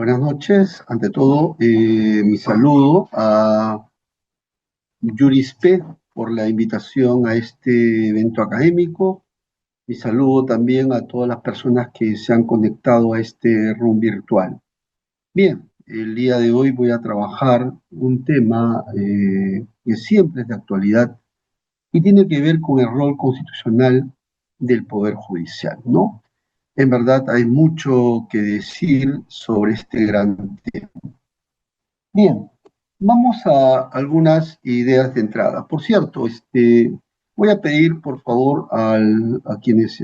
Buenas noches. Ante todo, mi saludo a Yurispe por la invitación a este evento académico. Mi saludo también a todas las personas que se han conectado a este room virtual. Bien, el día de hoy voy a trabajar un tema que siempre es de actualidad y tiene que ver con el rol constitucional del Poder Judicial, ¿no? En verdad hay mucho que decir sobre este gran tema. Bien, vamos a algunas ideas de entrada. Por cierto, voy a pedir por favor a quienes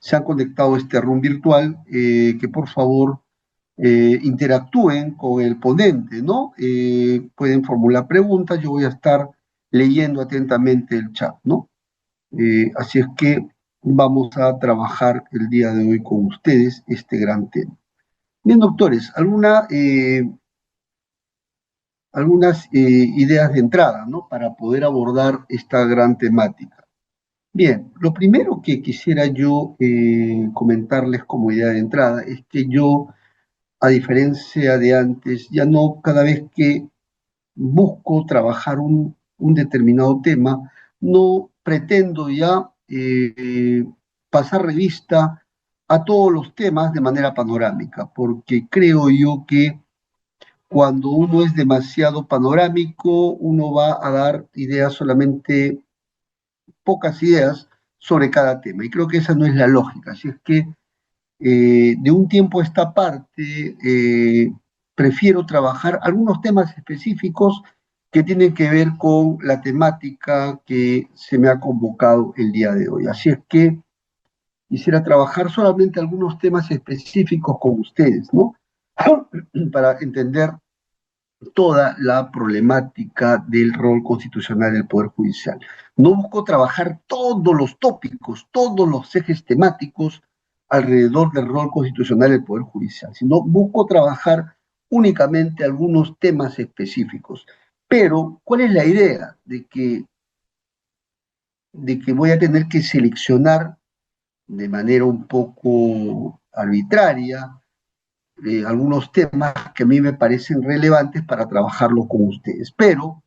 se han conectado a este room virtual que por favor interactúen con el ponente, ¿no? Pueden formular preguntas, yo voy a estar leyendo atentamente el chat, ¿no? Así es que vamos a trabajar el día de hoy con ustedes este gran tema. Bien, doctores, algunas ideas de entrada, ¿no? Para poder abordar esta gran temática. Bien, lo primero que quisiera yo comentarles como idea de entrada es que yo, a diferencia de antes, ya no cada vez que busco trabajar un determinado tema, no pretendo ya pasar revista a todos los temas de manera panorámica, porque creo yo que cuando uno es demasiado panorámico, uno va a dar ideas solamente, pocas ideas sobre cada tema. Y creo que esa no es la lógica. Así es que de un tiempo a esta parte, prefiero trabajar algunos temas específicos que tienen que ver con la temática que se me ha convocado el día de hoy. Así es que quisiera trabajar solamente algunos temas específicos con ustedes, ¿no? Para entender toda la problemática del rol constitucional del Poder Judicial. No busco trabajar todos los tópicos, todos los ejes temáticos alrededor del rol constitucional del Poder Judicial, sino busco trabajar únicamente algunos temas específicos. Pero, ¿cuál es la idea? De que voy a tener que seleccionar de manera un poco arbitraria algunos temas que a mí me parecen relevantes para trabajarlo con ustedes. Pero,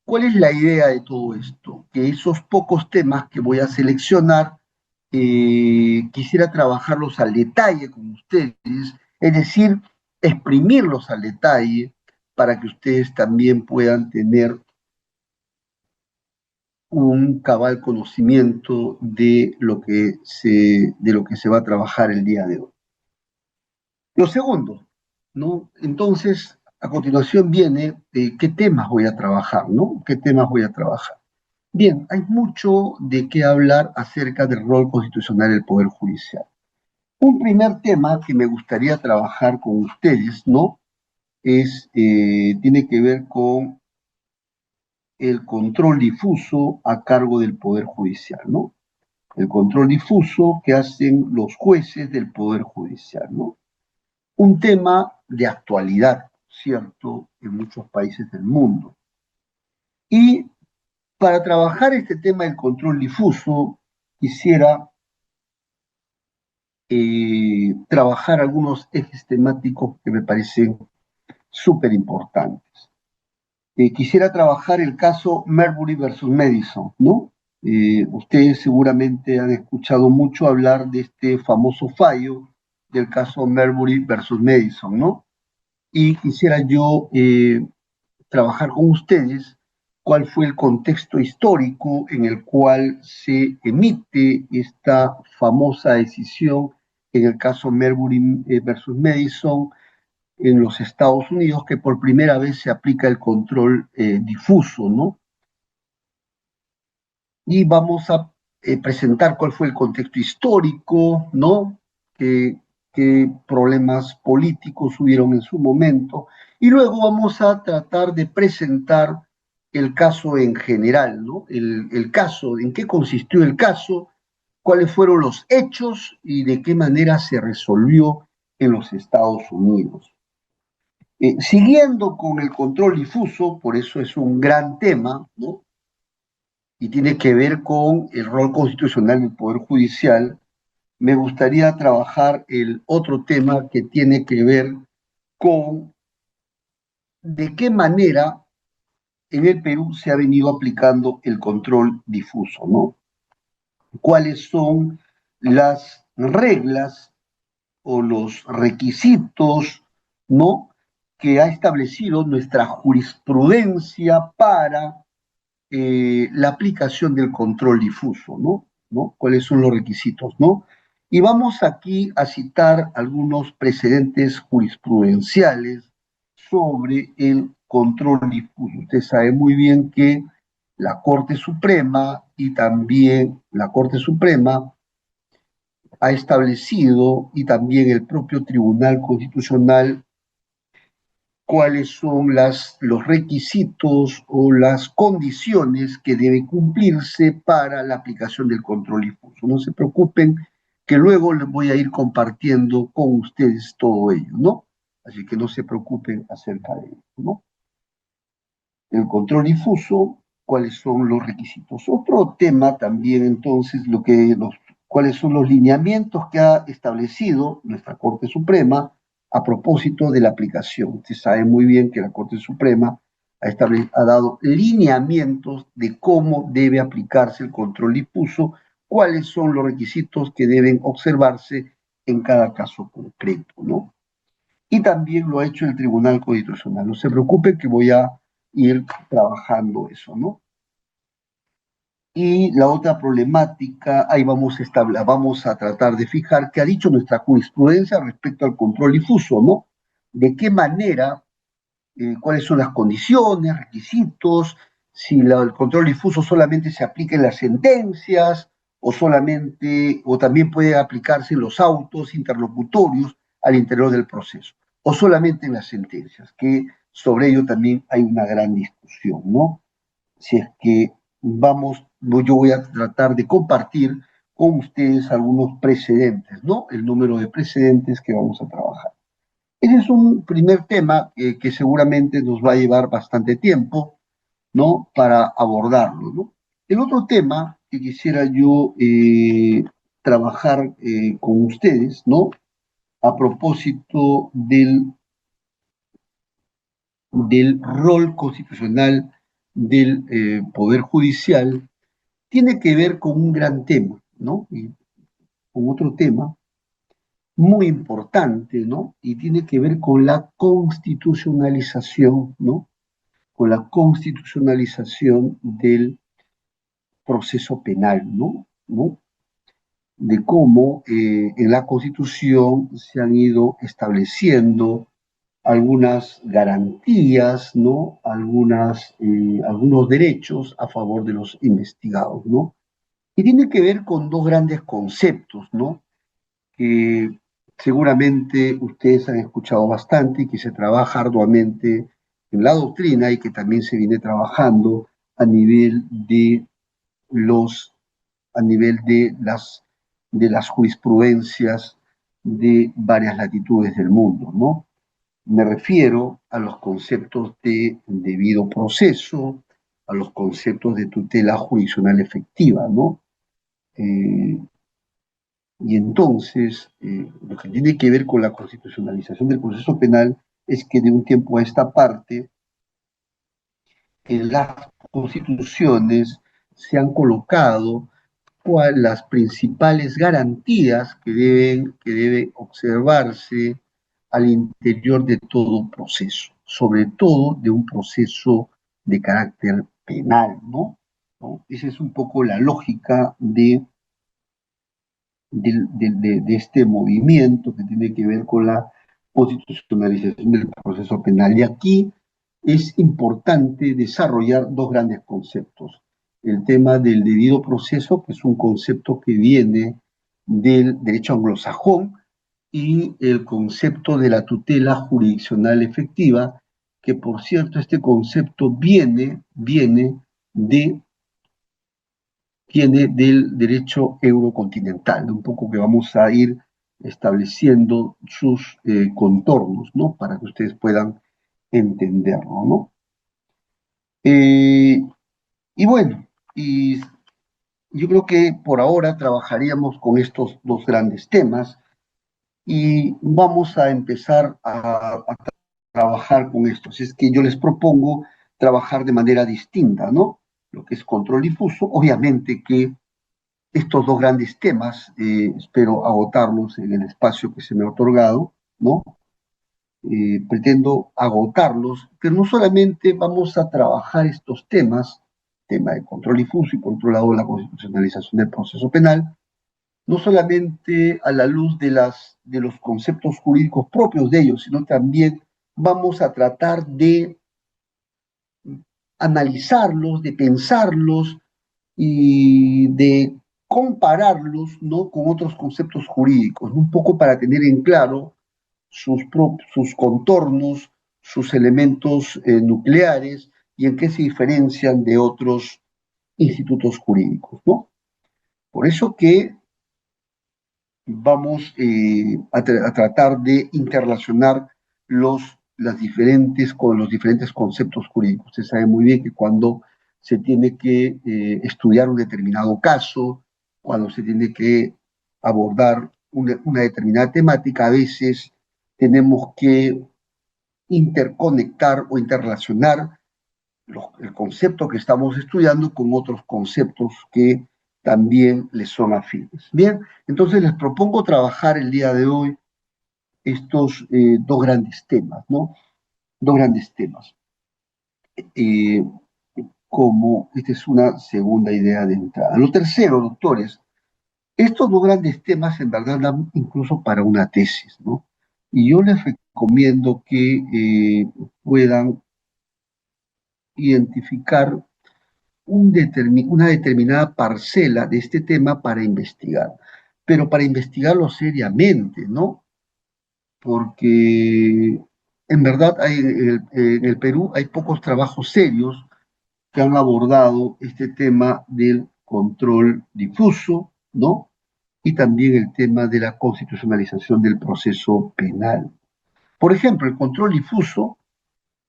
¿cuál es la idea de todo esto? Que esos pocos temas que voy a seleccionar, quisiera trabajarlos al detalle con ustedes, es decir, exprimirlos al detalle para que ustedes también puedan tener un cabal conocimiento de lo que se va a trabajar el día de hoy. Lo segundo, ¿no? Entonces, a continuación viene qué temas voy a trabajar, ¿no? ¿Qué temas voy a trabajar? Bien, hay mucho de qué hablar acerca del rol constitucional del Poder Judicial. Un primer tema que me gustaría trabajar con ustedes, ¿no? Tiene que ver con el control difuso a cargo del Poder Judicial, ¿no? El control difuso que hacen los jueces del Poder Judicial, ¿no? Un tema de actualidad, ¿cierto?, en muchos países del mundo. Y para trabajar este tema del control difuso, quisiera trabajar algunos ejes temáticos que me parecen súper importantes. Quisiera trabajar el caso Marbury versus Madison, ¿no? Ustedes seguramente han escuchado mucho hablar de este famoso fallo del caso Marbury versus Madison, ¿no? Y quisiera yo trabajar con ustedes cuál fue el contexto histórico en el cual se emite esta famosa decisión en el caso Marbury versus Madison en los Estados Unidos, que por primera vez se aplica el control difuso, ¿no? Y vamos a presentar cuál fue el contexto histórico, ¿no? Qué problemas políticos hubieron en su momento, y luego vamos a tratar de presentar el caso en general, ¿no? El caso, en qué consistió el caso, cuáles fueron los hechos y de qué manera se resolvió en los Estados Unidos. Siguiendo con el control difuso, por eso es un gran tema, ¿no? Y tiene que ver con el rol constitucional del Poder Judicial, me gustaría trabajar el otro tema que tiene que ver con de qué manera en el Perú se ha venido aplicando el control difuso, ¿no? ¿Cuáles son las reglas o los requisitos, ¿no? Que ha establecido nuestra jurisprudencia para la aplicación del control difuso, ¿no? ¿No? ¿Cuáles son los requisitos, ¿no? Y vamos aquí a citar algunos precedentes jurisprudenciales sobre el control difuso. Usted sabe muy bien que la Corte Suprema y también la Corte Suprema ha establecido y también el propio Tribunal Constitucional cuáles son los requisitos o las condiciones que deben cumplirse para la aplicación del control difuso. No se preocupen, que luego les voy a ir compartiendo con ustedes todo ello, ¿no? Así que no se preocupen acerca de ello, ¿no? El control difuso, cuáles son los requisitos. Otro tema también, entonces, cuáles son los lineamientos que ha establecido nuestra Corte Suprema a propósito de la aplicación. Usted sabe muy bien que la Corte Suprema ha dado lineamientos de cómo debe aplicarse el control difuso, cuáles son los requisitos que deben observarse en cada caso concreto, ¿no? Y también lo ha hecho el Tribunal Constitucional. No se preocupe que voy a ir trabajando eso, ¿no? Y la otra problemática, ahí vamos a tratar de fijar qué ha dicho nuestra jurisprudencia respecto al control difuso, ¿no? De qué manera, cuáles son las condiciones, requisitos, si el control difuso solamente se aplica en las sentencias o también puede aplicarse en los autos interlocutorios al interior del proceso, o solamente en las sentencias, que sobre ello también hay una gran discusión, ¿no? Si es que yo voy a tratar de compartir con ustedes algunos precedentes, ¿no? El número de precedentes que vamos a trabajar. Ese es un primer tema que seguramente nos va a llevar bastante tiempo, ¿no? Para abordarlo, ¿no? El otro tema que quisiera yo trabajar con ustedes, ¿no? A propósito del rol constitucional del Poder Judicial, tiene que ver con un gran tema, ¿no? Y con otro tema muy importante, ¿no? Y tiene que ver con la constitucionalización, ¿no? Con la constitucionalización del proceso penal, ¿no? ¿No? De cómo en la Constitución se han ido estableciendo algunas garantías, ¿no? Algunos derechos a favor de los investigados, ¿no? Y tiene que ver con dos grandes conceptos, ¿no? Que seguramente ustedes han escuchado bastante y que se trabaja arduamente en la doctrina y que también se viene trabajando a nivel de los, a nivel de las jurisprudencias de varias latitudes del mundo, ¿no? Me refiero a los conceptos de debido proceso, a los conceptos de tutela jurisdiccional efectiva, ¿no? Eh, y entonces, lo que tiene que ver con la constitucionalización del proceso penal es que de un tiempo a esta parte, en las constituciones se han colocado las principales garantías que deben observarse al interior de todo proceso, sobre todo de un proceso de carácter penal, ¿no? ¿No? Esa es un poco la lógica de este movimiento que tiene que ver con la constitucionalización del proceso penal. Y aquí es importante desarrollar dos grandes conceptos. El tema del debido proceso, que es un concepto que viene del derecho anglosajón, y el concepto de la tutela jurisdiccional efectiva, que por cierto este concepto viene del derecho eurocontinental, un poco que vamos a ir estableciendo sus contornos, ¿no? Para que ustedes puedan entenderlo, ¿no? Eh, y bueno, y yo creo que por ahora trabajaríamos con estos dos grandes temas y vamos a empezar a trabajar con esto. Así es que yo les propongo trabajar de manera distinta, ¿no? Lo que es control difuso, obviamente que estos dos grandes temas, espero agotarlos en el espacio que se me ha otorgado, ¿no? Pretendo agotarlos, pero no solamente vamos a trabajar estos temas, tema de control difuso y controlado de la constitucionalización del proceso penal, no solamente a la luz de los conceptos jurídicos propios de ellos, sino también vamos a tratar de analizarlos, de pensarlos y de compararlos, ¿no?, con otros conceptos jurídicos, un poco para tener en claro sus contornos, sus elementos nucleares y en qué se diferencian de otros institutos jurídicos, ¿no? Por eso que vamos a tratar de interrelacionar con los diferentes conceptos jurídicos. Usted sabe muy bien que cuando se tiene que estudiar un determinado caso, cuando se tiene que abordar una determinada temática, a veces tenemos que interconectar o interrelacionar el concepto que estamos estudiando con otros conceptos que también les son afines. Bien, entonces les propongo trabajar el día de hoy estos dos grandes temas, ¿no? Dos grandes temas. Eh, Como esta es una segunda idea de entrada. Lo tercero, doctores, estos dos grandes temas en verdad dan incluso para una tesis, ¿no? Y yo les recomiendo que puedan identificar una determinada parcela de este tema para investigar, pero para investigarlo seriamente, ¿no? Porque en verdad en el Perú hay pocos trabajos serios que han abordado este tema del control difuso, ¿no? Y también el tema de la constitucionalización del proceso penal. Por ejemplo, el control difuso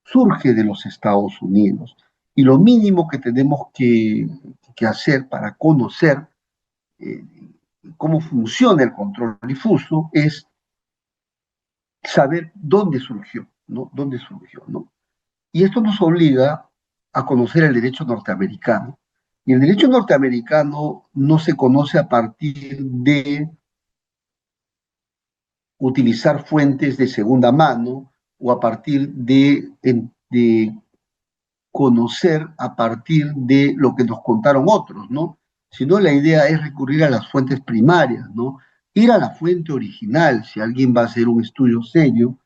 surge de los Estados Unidos. Y lo mínimo que tenemos que hacer para conocer eh, cómo funciona el control difuso es saber dónde surgió, ¿no? ¿Dónde surgió, ¿no? Y esto nos obliga a conocer el derecho norteamericano. Y el derecho norteamericano no se conoce a partir de utilizar fuentes de segunda mano o a partir de conocer a partir de lo que nos contaron otros, ¿no? Sino la idea es recurrir a las fuentes primarias, ¿no? Ir a la fuente original, si alguien va a hacer un estudio serio,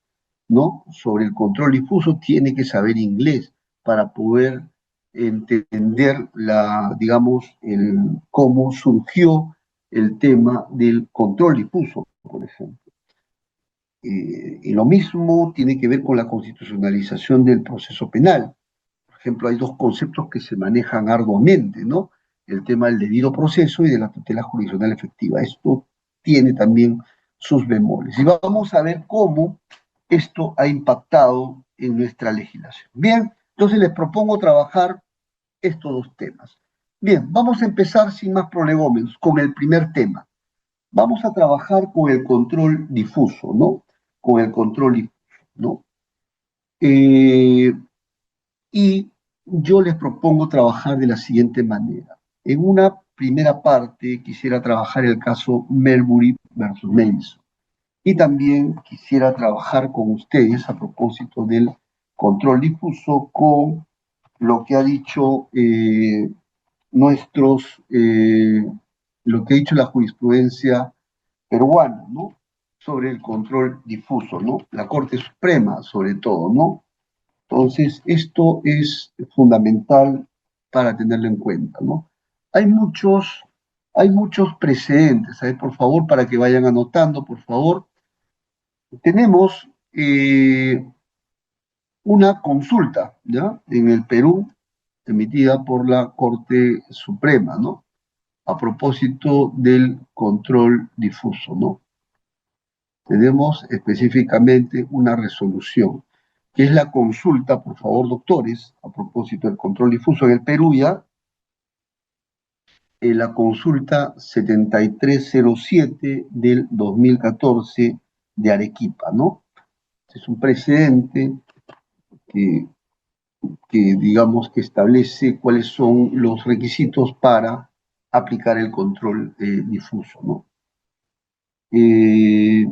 ¿no?, sobre el control difuso, tiene que saber inglés para poder entender digamos, cómo surgió el tema del control difuso, por ejemplo. Y lo mismo tiene que ver con la constitucionalización del proceso penal. Por ejemplo, hay dos conceptos que se manejan arduamente, ¿no? El tema del debido proceso y de la tutela jurisdiccional efectiva. Esto tiene también sus bemoles. Y vamos a ver cómo esto ha impactado en nuestra legislación. Bien, entonces les propongo trabajar estos dos temas. Bien, vamos a empezar sin más prolegómenos con el primer tema. Vamos a trabajar con el control difuso, ¿no? Con el control difuso, ¿no? Eh, y yo les propongo trabajar de la siguiente manera. En una primera parte quisiera trabajar el caso Melbury versus Mason. Y también quisiera trabajar con ustedes a propósito del control difuso con lo que ha dicho nuestros, lo que ha dicho la jurisprudencia peruana, ¿no? Sobre el control difuso, ¿no? La Corte Suprema, sobre todo, ¿no? Entonces, esto es fundamental para tenerlo en cuenta, ¿no? Hay muchos, hay muchos precedentes, ¿sabes? Por favor, para que vayan anotando, por favor. Tenemos una consulta, ¿ya? En el Perú, emitida por la Corte Suprema, ¿no? A propósito del control difuso, ¿no? Tenemos específicamente una resolución, que es la consulta, por favor, doctores, a propósito del control difuso en el Perú ya, la consulta 7307 del 2014 de Arequipa, ¿no? Es un precedente que, que digamos que establece cuáles son los requisitos para aplicar el control difuso, ¿no? Eh,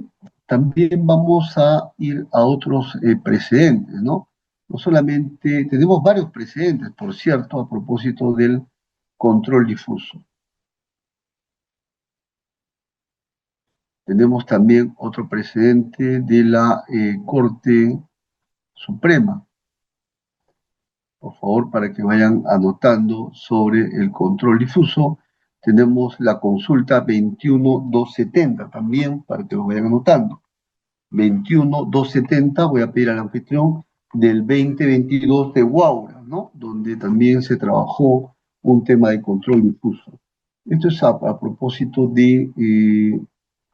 También vamos a ir a otros precedentes, ¿no? No solamente, tenemos varios precedentes, por cierto, a propósito del control difuso. Tenemos también otro precedente de la Corte Suprema, por favor, para que vayan anotando sobre el control difuso. Tenemos la consulta 21270 también, para que lo vayan anotando. 21270, voy a pedir al anfitrión, del 2022 de Huaura, ¿no? Donde también se trabajó un tema de control difuso. Esto es a propósito de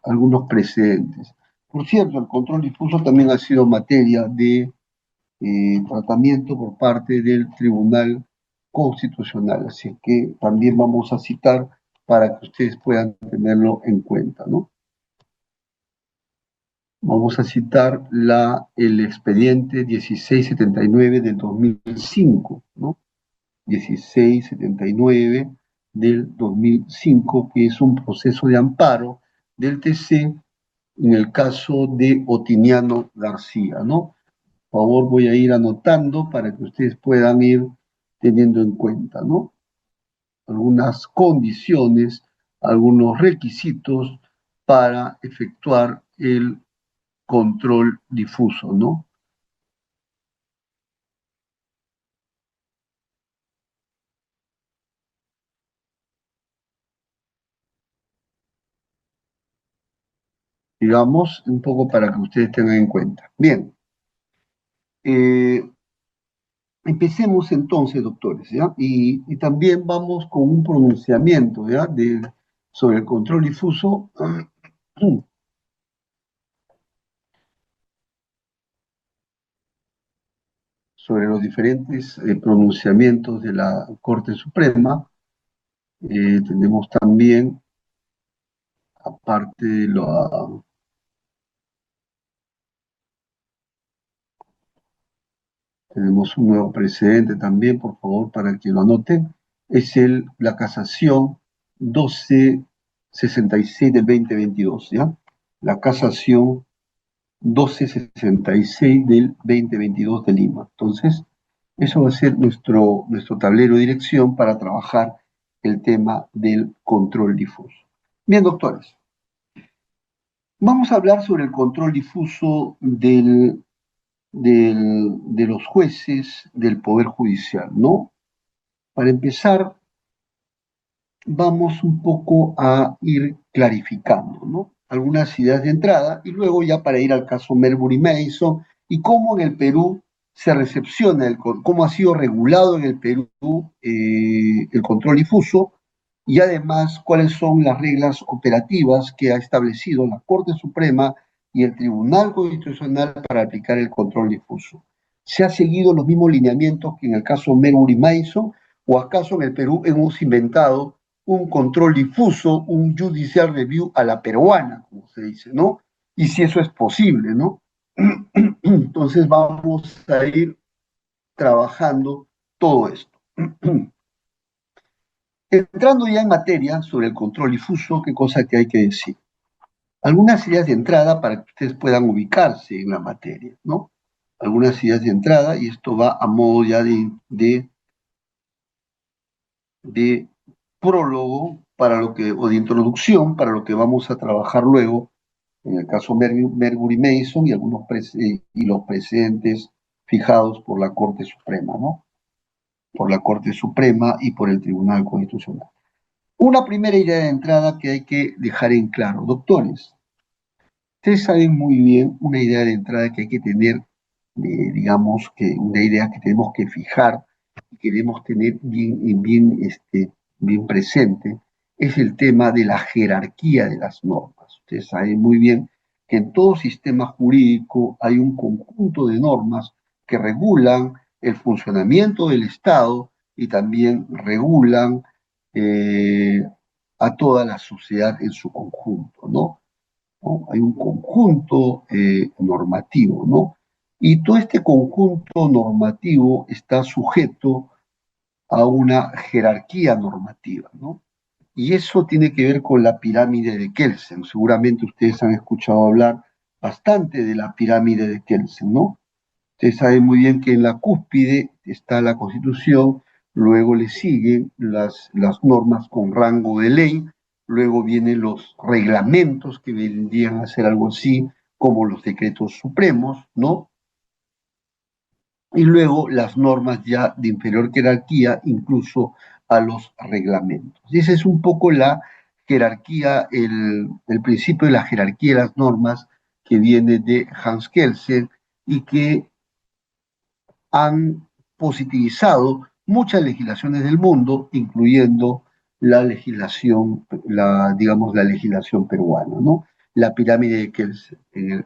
algunos precedentes. Por cierto, el control difuso también ha sido materia de tratamiento por parte del Tribunal Constitucional, así que también vamos a citar para que ustedes puedan tenerlo en cuenta, ¿no? Vamos a citar el expediente 1679 del 2005, ¿no? 1679 del 2005, que es un proceso de amparo del TC en el caso de Otiniano García, ¿no? Por favor, voy a ir anotando para que ustedes puedan ir teniendo en cuenta, ¿no? Algunas condiciones, algunos requisitos para efectuar el control difuso, ¿no? Digamos, un poco para que ustedes tengan en cuenta. Bien, eh, empecemos entonces, doctores, ¿ya? Y también vamos con un pronunciamiento, ¿ya? Sobre el control difuso, sobre los diferentes pronunciamientos de la Corte Suprema. Tenemos también, aparte de tenemos un nuevo precedente también, por favor, para que lo anoten, es la casación 1266 del 2022, ¿ya? La casación 1266 del 2022 de Lima. Entonces, eso va a ser nuestro tablero de dirección para trabajar el tema del control difuso. Bien, doctores, vamos a hablar sobre el control difuso de los jueces del Poder Judicial, ¿no? Para empezar, vamos un poco a ir clarificando, ¿no? Algunas ideas de entrada y luego ya para ir al caso Marbury Mason y cómo en el Perú se recepciona, cómo ha sido regulado en el Perú el control difuso y además cuáles son las reglas operativas que ha establecido la Corte Suprema y el Tribunal Constitucional para aplicar el control difuso. ¿Se ha seguido los mismos lineamientos que en el caso Marbury Mason o acaso en el Perú hemos inventado un control difuso, un judicial review a la peruana, como se dice, ¿no? Y si eso es posible, ¿no? Entonces vamos a ir trabajando todo esto. Entrando ya en materia sobre el control difuso, qué cosa que hay que decir. Algunas ideas de entrada para que ustedes puedan ubicarse en la materia, ¿no? Algunas ideas de entrada, y esto va a modo ya de prólogo para lo que, o de introducción para lo que vamos a trabajar luego en el caso Marbury Mason y y los precedentes fijados por la Corte Suprema, ¿no? Por la Corte Suprema y por el Tribunal Constitucional. Una primera idea de entrada que hay que dejar en claro, doctores, ustedes saben muy bien una idea de entrada que hay que tener, digamos, que una idea que tenemos que fijar y que debemos tener bien presente, es el tema de la jerarquía de las normas. Ustedes saben muy bien que en todo sistema jurídico hay un conjunto de normas que regulan el funcionamiento del Estado y también regulan eh, a toda la sociedad en su conjunto, ¿no? ¿No? Hay un conjunto normativo, ¿no? Y todo este conjunto normativo está sujeto a una jerarquía normativa, ¿no? Y eso tiene que ver con la pirámide de Kelsen. Seguramente ustedes han escuchado hablar bastante de la pirámide de Kelsen, ¿no? Ustedes saben muy bien que en la cúspide está la Constitución, luego le siguen las normas con rango de ley, luego vienen los reglamentos que vendrían a ser algo así como los decretos supremos, ¿no? Y luego las normas ya de inferior jerarquía, incluso a los reglamentos. Y esa es un poco la jerarquía, el principio de la jerarquía de las normas que viene de Hans Kelsen y que han positivizado muchas legislaciones del mundo, incluyendo la legislación, digamos, la legislación peruana, ¿no? La pirámide que es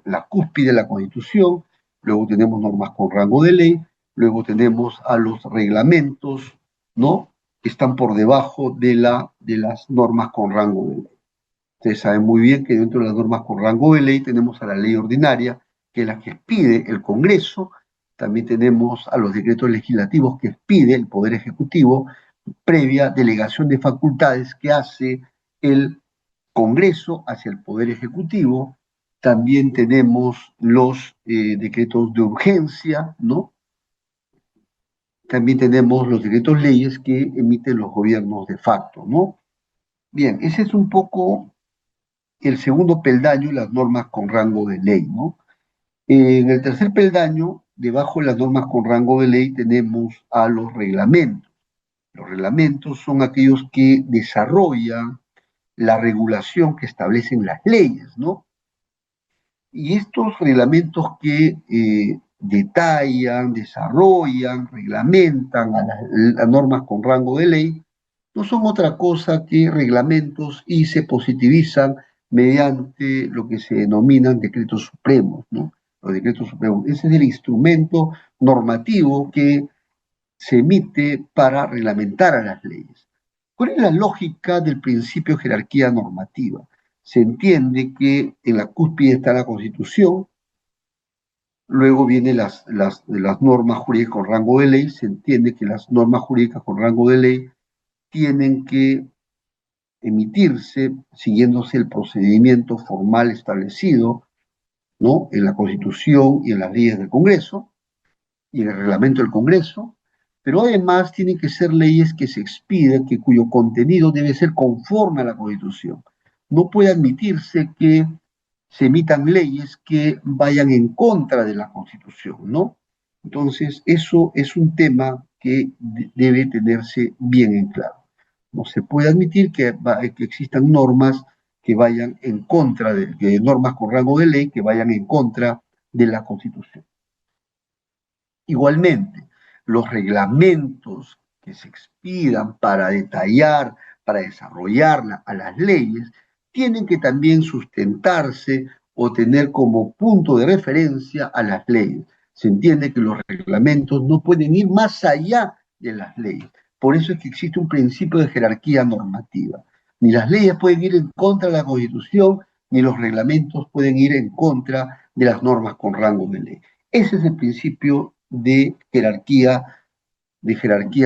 la cúspide de la Constitución, luego tenemos normas con rango de ley, luego tenemos a los reglamentos, ¿no? Que están por debajo de las normas con rango de ley. Ustedes saben muy bien que dentro de las normas con rango de ley tenemos a la ley ordinaria, que es la que pide el Congreso, también tenemos a los decretos legislativos que pide el Poder Ejecutivo, previa delegación de facultades que hace el Congreso hacia el Poder Ejecutivo, también tenemos los decretos de urgencia, ¿no? También tenemos los decretos leyes que emiten los gobiernos de facto, ¿no? Bien, ese es un poco el segundo peldaño, las normas con rango de ley, ¿no? En el tercer peldaño, debajo de las normas con rango de ley, tenemos a los reglamentos. Los reglamentos son aquellos que desarrollan la regulación que establecen las leyes, ¿no? Y estos reglamentos que detallan, desarrollan, reglamentan las normas con rango de ley, no son otra cosa que reglamentos y se positivizan mediante lo que se denominan decretos supremos, ¿no? Los decretos supremos. Ese es el instrumento normativo que se emite para reglamentar a las leyes. ¿Cuál es la lógica del principio de jerarquía normativa? Se entiende que en la cúspide está la Constitución, luego vienen las normas jurídicas con rango de ley, se entiende que las normas jurídicas con rango de ley tienen que emitirse siguiéndose el procedimiento formal establecido, ¿no? En la Constitución y en las leyes del Congreso y en el reglamento del Congreso, pero además tienen que ser leyes que se expiden, que cuyo contenido debe ser conforme a la Constitución. No puede admitirse que se emitan leyes que vayan en contra de la Constitución, ¿no? Entonces, eso es un tema que debe tenerse bien en claro. No se puede admitir que existan normas que vayan en contra que normas con rango de ley que vayan en contra de la Constitución. Igualmente, los reglamentos que se expidan para detallar, para desarrollar a las leyes, tienen que también sustentarse o tener como punto de referencia a las leyes. Se entiende que los reglamentos no pueden ir más allá de las leyes. Por eso es que existe un principio de jerarquía normativa. Ni las leyes pueden ir en contra de la Constitución, ni los reglamentos pueden ir en contra de las normas con rango de ley. Ese es el principio de jerarquía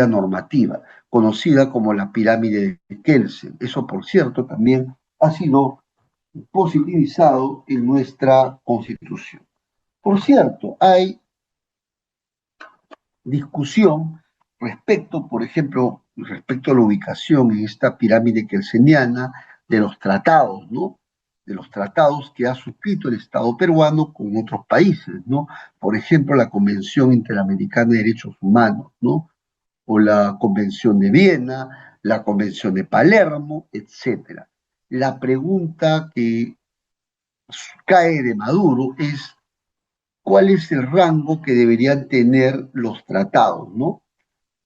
normativa, conocida como la pirámide de Kelsen. Eso, por cierto, también ha sido positivizado en nuestra Constitución. Por cierto, hay discusión respecto, por ejemplo, respecto a la ubicación en esta pirámide kelseniana de los tratados, ¿no? De los tratados que ha suscrito el Estado peruano con otros países, ¿no? Por ejemplo, la Convención Interamericana de Derechos Humanos, ¿no? O la Convención de Viena, la Convención de Palermo, etcétera. La pregunta que cae de Maduro es cuál es el rango que deberían tener los tratados, ¿no?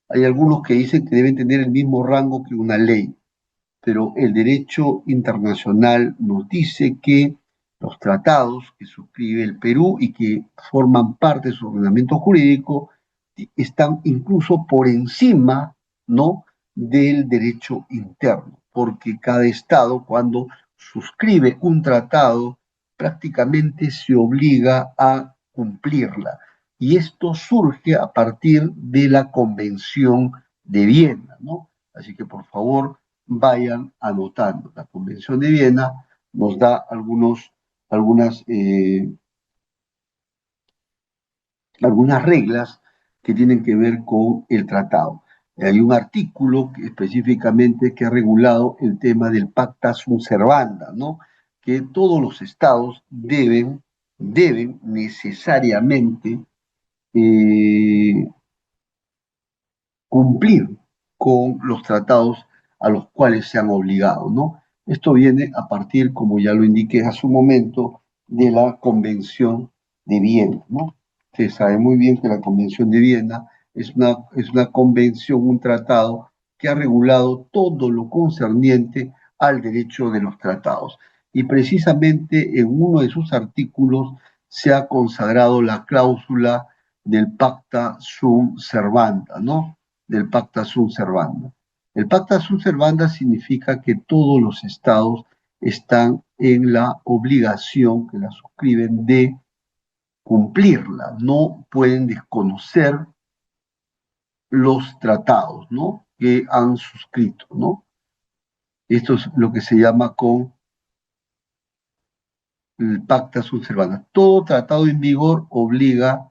Hay algunos que dicen que deben tener el mismo rango que una ley, pero el derecho internacional nos dice que los tratados que suscribe el Perú y que forman parte de su ordenamiento jurídico están incluso por encima, ¿no? del derecho interno, porque cada Estado cuando suscribe un tratado prácticamente se obliga a cumplirla. Y esto surge a partir de la Convención de Viena, ¿no? Así que por favor vayan anotando. La Convención de Viena nos da algunas algunas reglas que tienen que ver con el tratado. Hay un artículo específicamente que ha regulado el tema del pacta sunt servanda, ¿no? Que todos los estados deben necesariamente eh, cumplir con los tratados a los cuales se han obligado, ¿no? Esto viene a partir, como ya lo indiqué hace un momento, de la Convención de Viena, ¿no? Se sabe muy bien que la Convención de Viena es una convención, un tratado que ha regulado todo lo concerniente al derecho de los tratados. Y precisamente en uno de sus artículos se ha consagrado la cláusula del pacta sunt servanda, ¿no? Del pacta sunt servanda. El pacta sunt servanda significa que todos los estados están en la obligación que la suscriben de cumplirla, no pueden desconocer los tratados, ¿no? Que han suscrito, ¿no? Esto es lo que se llama con el pacta sunt servanda. Todo tratado en vigor obliga.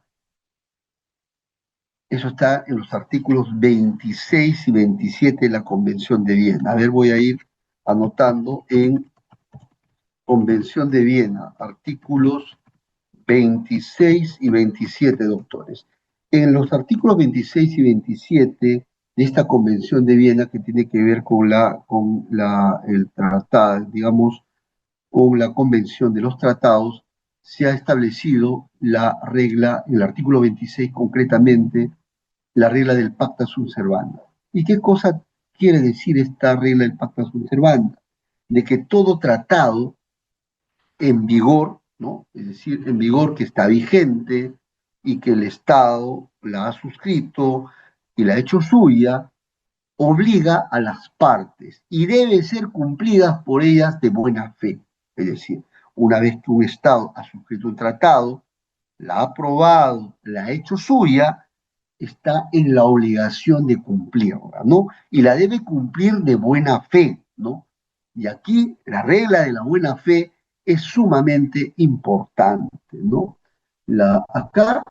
Eso está en los artículos 26 y 27 de la Convención de Viena. A ver, voy a ir anotando en Convención de Viena, artículos 26 y 27, doctores. En los artículos 26 y 27 de esta Convención de Viena, que tiene que ver el tratado, digamos, con la Convención de los Tratados, se ha establecido la regla, en el artículo 26 concretamente, la regla del pacta sunt servanda. ¿Y qué cosa quiere decir esta regla del pacta sunt servanda? De que todo tratado en vigor, ¿no? Es decir, en vigor que está vigente y que el Estado la ha suscrito y la ha hecho suya, obliga a las partes y debe ser cumplidas por ellas de buena fe. Es decir, una vez que un Estado ha suscrito un tratado, la ha aprobado, la ha hecho suya, está en la obligación de cumplirla, ¿no? Y la debe cumplir de buena fe, ¿no? Y aquí la regla de la buena fe es sumamente importante, ¿no? Acá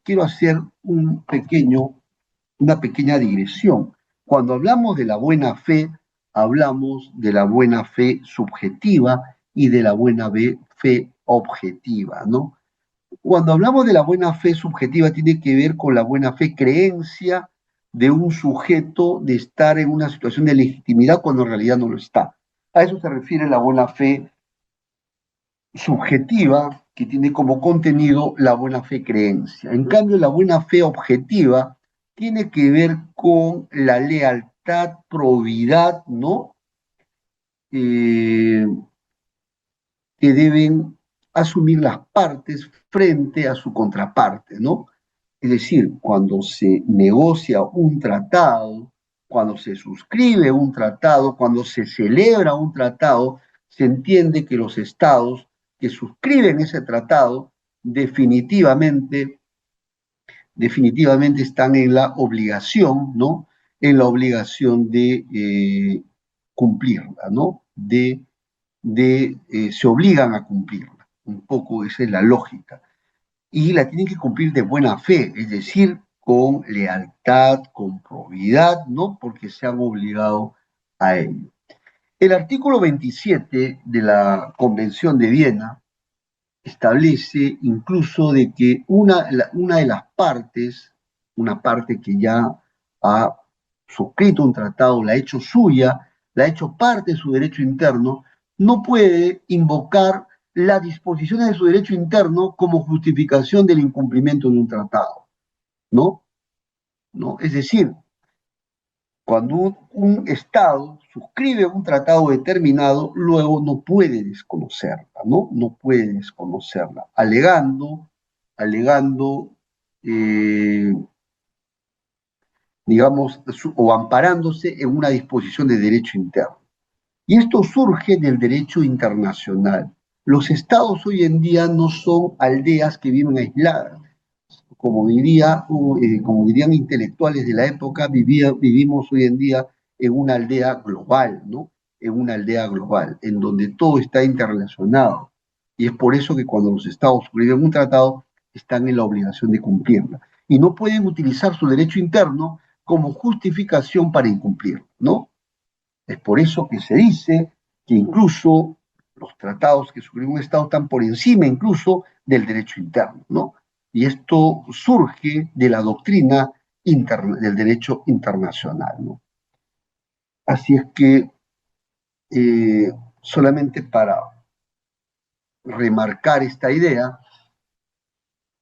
quiero hacer una pequeña digresión. Cuando hablamos de la buena fe, hablamos de la buena fe subjetiva y de la buena fe objetiva, ¿no? Cuando hablamos de la buena fe subjetiva, tiene que ver con la buena fe creencia de un sujeto de estar en una situación de legitimidad cuando en realidad no lo está. A eso se refiere la buena fe subjetiva, que tiene como contenido la buena fe creencia. En cambio, la buena fe objetiva tiene que ver con la lealtad, probidad, ¿no? Eh, que deben asumir las partes frente a su contraparte, ¿no? Es decir, cuando se negocia un tratado, cuando se suscribe un tratado, cuando se celebra un tratado, se entiende que los estados que suscriben ese tratado definitivamente, definitivamente están en la obligación, ¿no? En la obligación de cumplirla, ¿no? Se obligan a cumplirla. Un poco esa es la lógica. Y la tienen que cumplir de buena fe, es decir, con lealtad, con probidad, ¿no? Porque se han obligado a ello. El artículo 27 de la Convención de Viena establece incluso de que una de las partes, una parte que ya ha suscrito un tratado, la ha hecho suya, la ha hecho parte de su derecho interno, no puede invocar las disposiciones de su derecho interno como justificación del incumplimiento de un tratado, ¿no? ¿No? Es decir, cuando un Estado suscribe un tratado determinado, luego no puede desconocerla, ¿no? No puede desconocerla, alegando eh, digamos, o amparándose en una disposición de derecho interno. Y esto surge del derecho internacional. Los estados hoy en día no son aldeas que viven aisladas. Como dirían intelectuales de la época, vivimos hoy en día en una aldea global, ¿no? En una aldea global, en donde todo está interrelacionado. Y es por eso que cuando los estados suscriben un tratado, están en la obligación de cumplirla. Y no pueden utilizar su derecho interno como justificación para incumplir, ¿no? Es por eso que se dice que incluso los tratados que suscribe un Estado están por encima incluso del derecho interno, ¿no? Y esto surge de la doctrina del derecho internacional, ¿no? Así es que solamente para remarcar esta idea,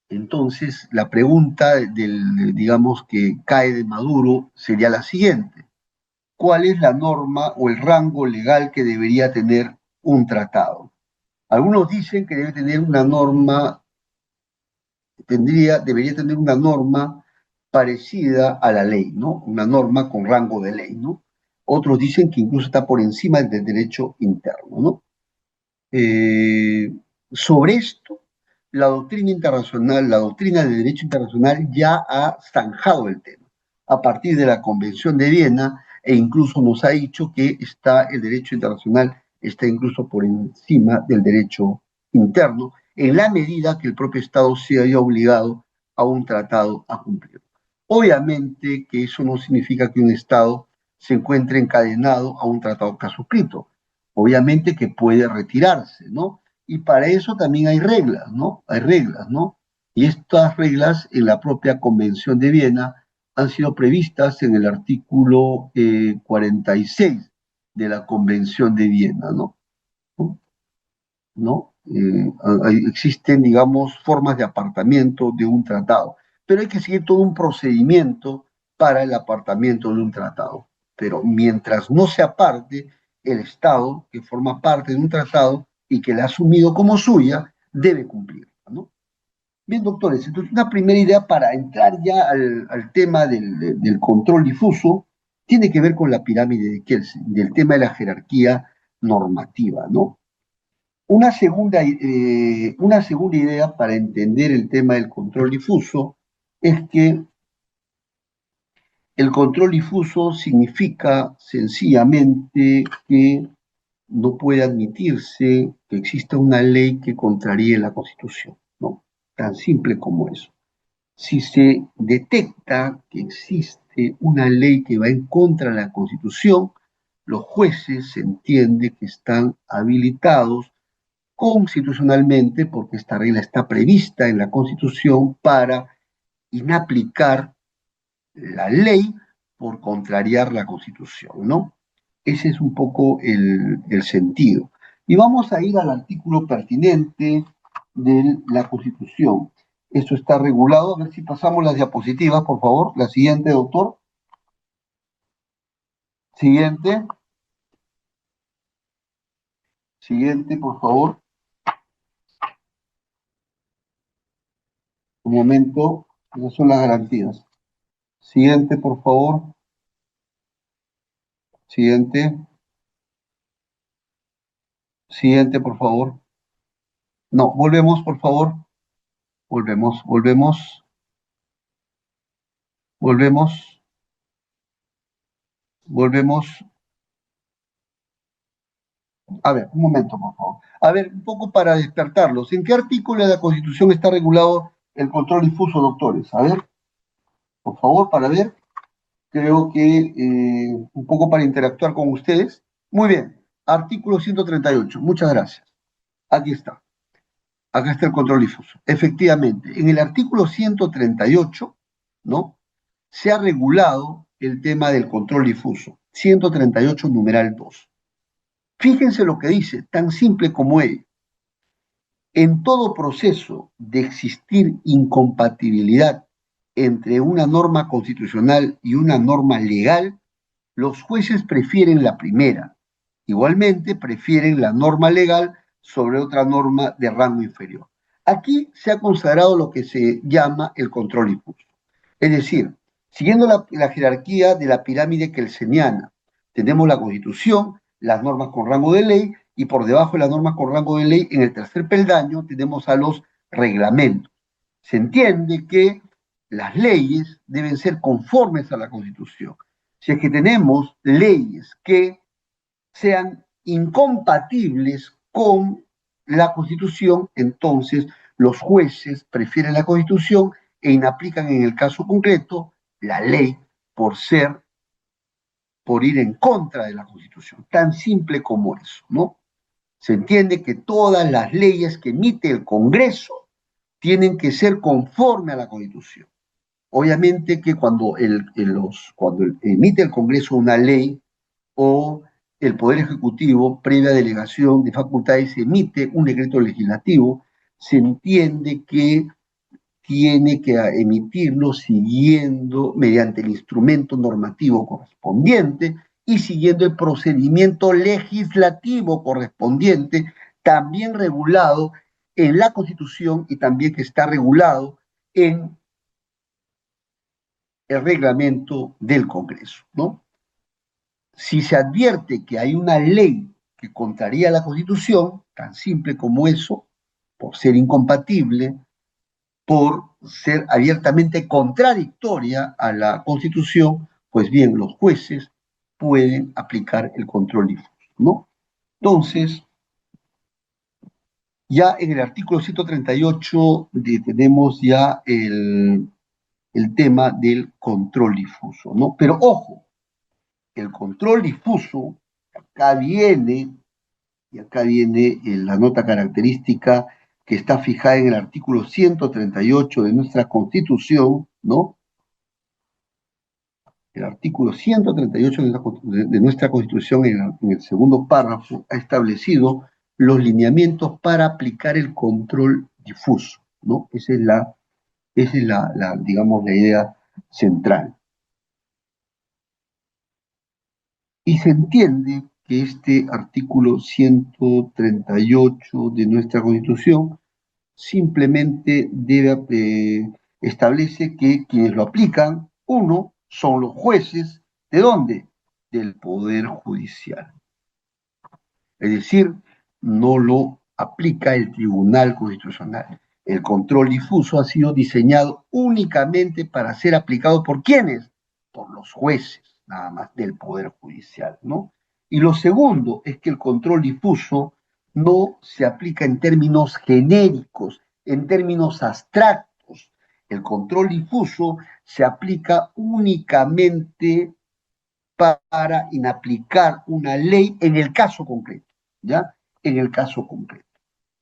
entonces la pregunta digamos, que cae de Maduro sería la siguiente: ¿cuál es la norma o el rango legal que debería tener un tratado? Algunos dicen que debe tener una norma, debería tener una norma parecida a la ley, ¿no? Una norma con rango de ley, ¿no? Otros dicen que incluso está por encima del derecho interno, ¿no? Eh, Sobre esto, la doctrina internacional, la doctrina del derecho internacional ya ha zanjado el tema a partir de la Convención de Viena, e incluso nos ha dicho que el derecho internacional está incluso por encima del derecho interno, en la medida que el propio Estado se haya obligado a un tratado a cumplir. Obviamente que eso no significa que un Estado se encuentre encadenado a un tratado que ha suscrito. Obviamente que puede retirarse, ¿no? Y para eso también hay reglas, ¿no? Hay reglas, ¿no? Y estas reglas en la propia Convención de Viena han sido previstas en el artículo 46 de la Convención de Viena, ¿no? ¿No? Existen, digamos, formas de apartamiento de un tratado, pero hay que seguir todo un procedimiento para el apartamiento de un tratado. Pero mientras no se aparte, el Estado que forma parte de un tratado y que la ha asumido como suya, debe cumplirla, ¿no? Bien, doctores, entonces una primera idea para entrar ya al tema del control difuso tiene que ver con la pirámide de Kelsen, del tema de la jerarquía normativa, ¿no? Una segunda idea para entender el tema del control difuso es que el control difuso significa sencillamente que no puede admitirse que exista una ley que contraríe la Constitución, ¿no? Tan simple como eso. Si se detecta que existe una ley que va en contra de la Constitución, los jueces se entiende que están habilitados constitucionalmente, porque esta regla está prevista en la Constitución, para inaplicar la ley por contrariar la Constitución, ¿no? Ese es un poco el sentido. Y vamos a ir al artículo pertinente de la Constitución. Esto está regulado. A ver si pasamos las diapositivas, por favor. La siguiente, doctor. Siguiente. Siguiente, por favor. Un momento. Esas son las garantías. Siguiente, por favor. Siguiente. Siguiente, por favor. No, volvemos, por favor. Volvemos, volvemos. A ver, un momento, por favor. A ver, un poco para despertarlos. ¿En qué artículo de la Constitución está regulado el control difuso, doctores? A ver, por favor, para ver. Creo que un poco para interactuar con ustedes. Muy bien. Artículo 138. Muchas gracias. Aquí está. Acá está el control difuso. Efectivamente, en el artículo 138, ¿no? Se ha regulado el tema del control difuso. 138, numeral 2. Fíjense lo que dice, tan simple como ello. En todo proceso de existir incompatibilidad entre una norma constitucional y una norma legal, los jueces prefieren la primera. Igualmente, prefieren la norma legal sobre otra norma de rango inferior. Aquí se ha consagrado lo que se llama el control difuso. Es decir, Siguiendo la jerarquía de la pirámide kelseniana, tenemos la Constitución, las normas con rango de ley, y por debajo de las normas con rango de ley, en el tercer peldaño, tenemos a los reglamentos. Se entiende que las leyes deben ser conformes a la Constitución. Si es que tenemos leyes que sean incompatibles con la Constitución, entonces los jueces prefieren la Constitución e inaplican en el caso concreto la ley por por ir en contra de la Constitución. Tan simple como eso, ¿no? Se entiende que todas las leyes que emite el Congreso tienen que ser conforme a la Constitución. Obviamente que cuando emite el Congreso una ley o el Poder Ejecutivo, previa delegación de facultades, emite un decreto legislativo, se entiende que tiene que emitirlo siguiendo, mediante el instrumento normativo correspondiente y siguiendo el procedimiento legislativo correspondiente, también regulado en la Constitución y también que está regulado en el reglamento del Congreso, ¿no? Si se advierte que hay una ley que contraría la Constitución, tan simple como eso, por ser incompatible, por ser abiertamente contradictoria a la Constitución, pues bien, los jueces pueden aplicar el control difuso, ¿no? Entonces, ya en el artículo 138 tenemos ya el tema del control difuso, ¿no? Pero ojo, el control difuso, acá viene, y acá viene la nota característica que está fijada en el artículo 138 de nuestra Constitución, ¿no? El artículo 138 de nuestra Constitución, en el segundo párrafo, ha establecido los lineamientos para aplicar el control difuso, ¿no? Esa es digamos, la idea central. Y se entiende que este artículo 138 de nuestra Constitución simplemente establece que quienes lo aplican, uno, son los jueces, ¿de dónde? Del Poder Judicial. Es decir, no lo aplica el Tribunal Constitucional. El control difuso ha sido diseñado únicamente para ser aplicado ¿por quiénes? Por los jueces, nada más, del Poder Judicial, ¿no? Y lo segundo es que el control difuso no se aplica en términos genéricos, en términos abstractos. El control difuso se aplica únicamente para inaplicar una ley en el caso concreto, ¿ya? En el caso concreto.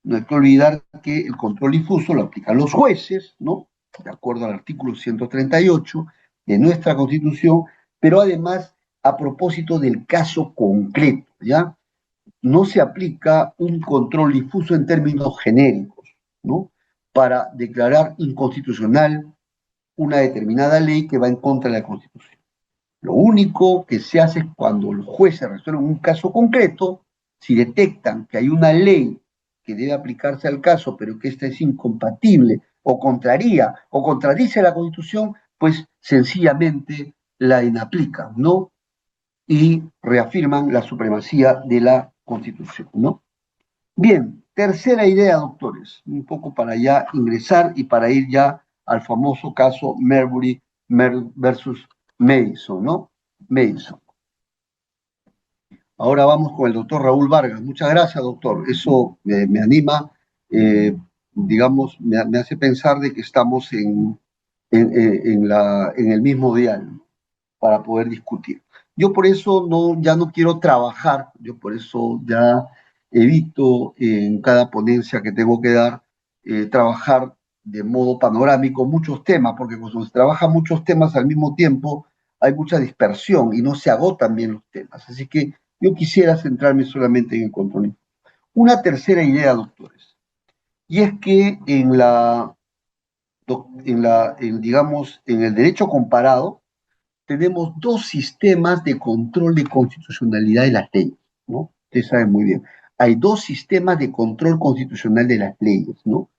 No hay que olvidar que el control difuso lo aplican los jueces, ¿no? De acuerdo al artículo 138 de nuestra Constitución, pero además a propósito del caso concreto, ¿ya? No se aplica un control difuso en términos genéricos, ¿no? Para declarar inconstitucional una determinada ley que va en contra de la Constitución. Lo único que se hace es cuando los jueces resuelven un caso concreto, si detectan que hay una ley que debe aplicarse al caso, pero que esta es incompatible o contraría o contradice la Constitución, pues sencillamente la inaplican, ¿no? Y reafirman la supremacía de la Constitución, ¿no? Bien, tercera idea, doctores, un poco para ya ingresar y para ir ya al famoso caso Marbury versus Madison, ¿no? Madison. Ahora vamos con el doctor Raúl Vargas. Muchas gracias, doctor. Eso me anima, eh, digamos, me hace pensar de que estamos en el mismo dial para poder discutir. Yo por eso ya no quiero trabajar, yo por eso ya evito en cada ponencia que tengo que dar trabajar de modo panorámico muchos temas, porque cuando se trabaja muchos temas al mismo tiempo hay mucha dispersión y no se agotan bien los temas. Así que yo quisiera centrarme solamente en el control. Una tercera idea, doctores, y es que digamos, en el derecho comparado, tenemos dos sistemas de control de constitucionalidad de las leyes, ¿no? Ustedes saben muy bien. Hay dos sistemas de control constitucional de las leyes, ¿no?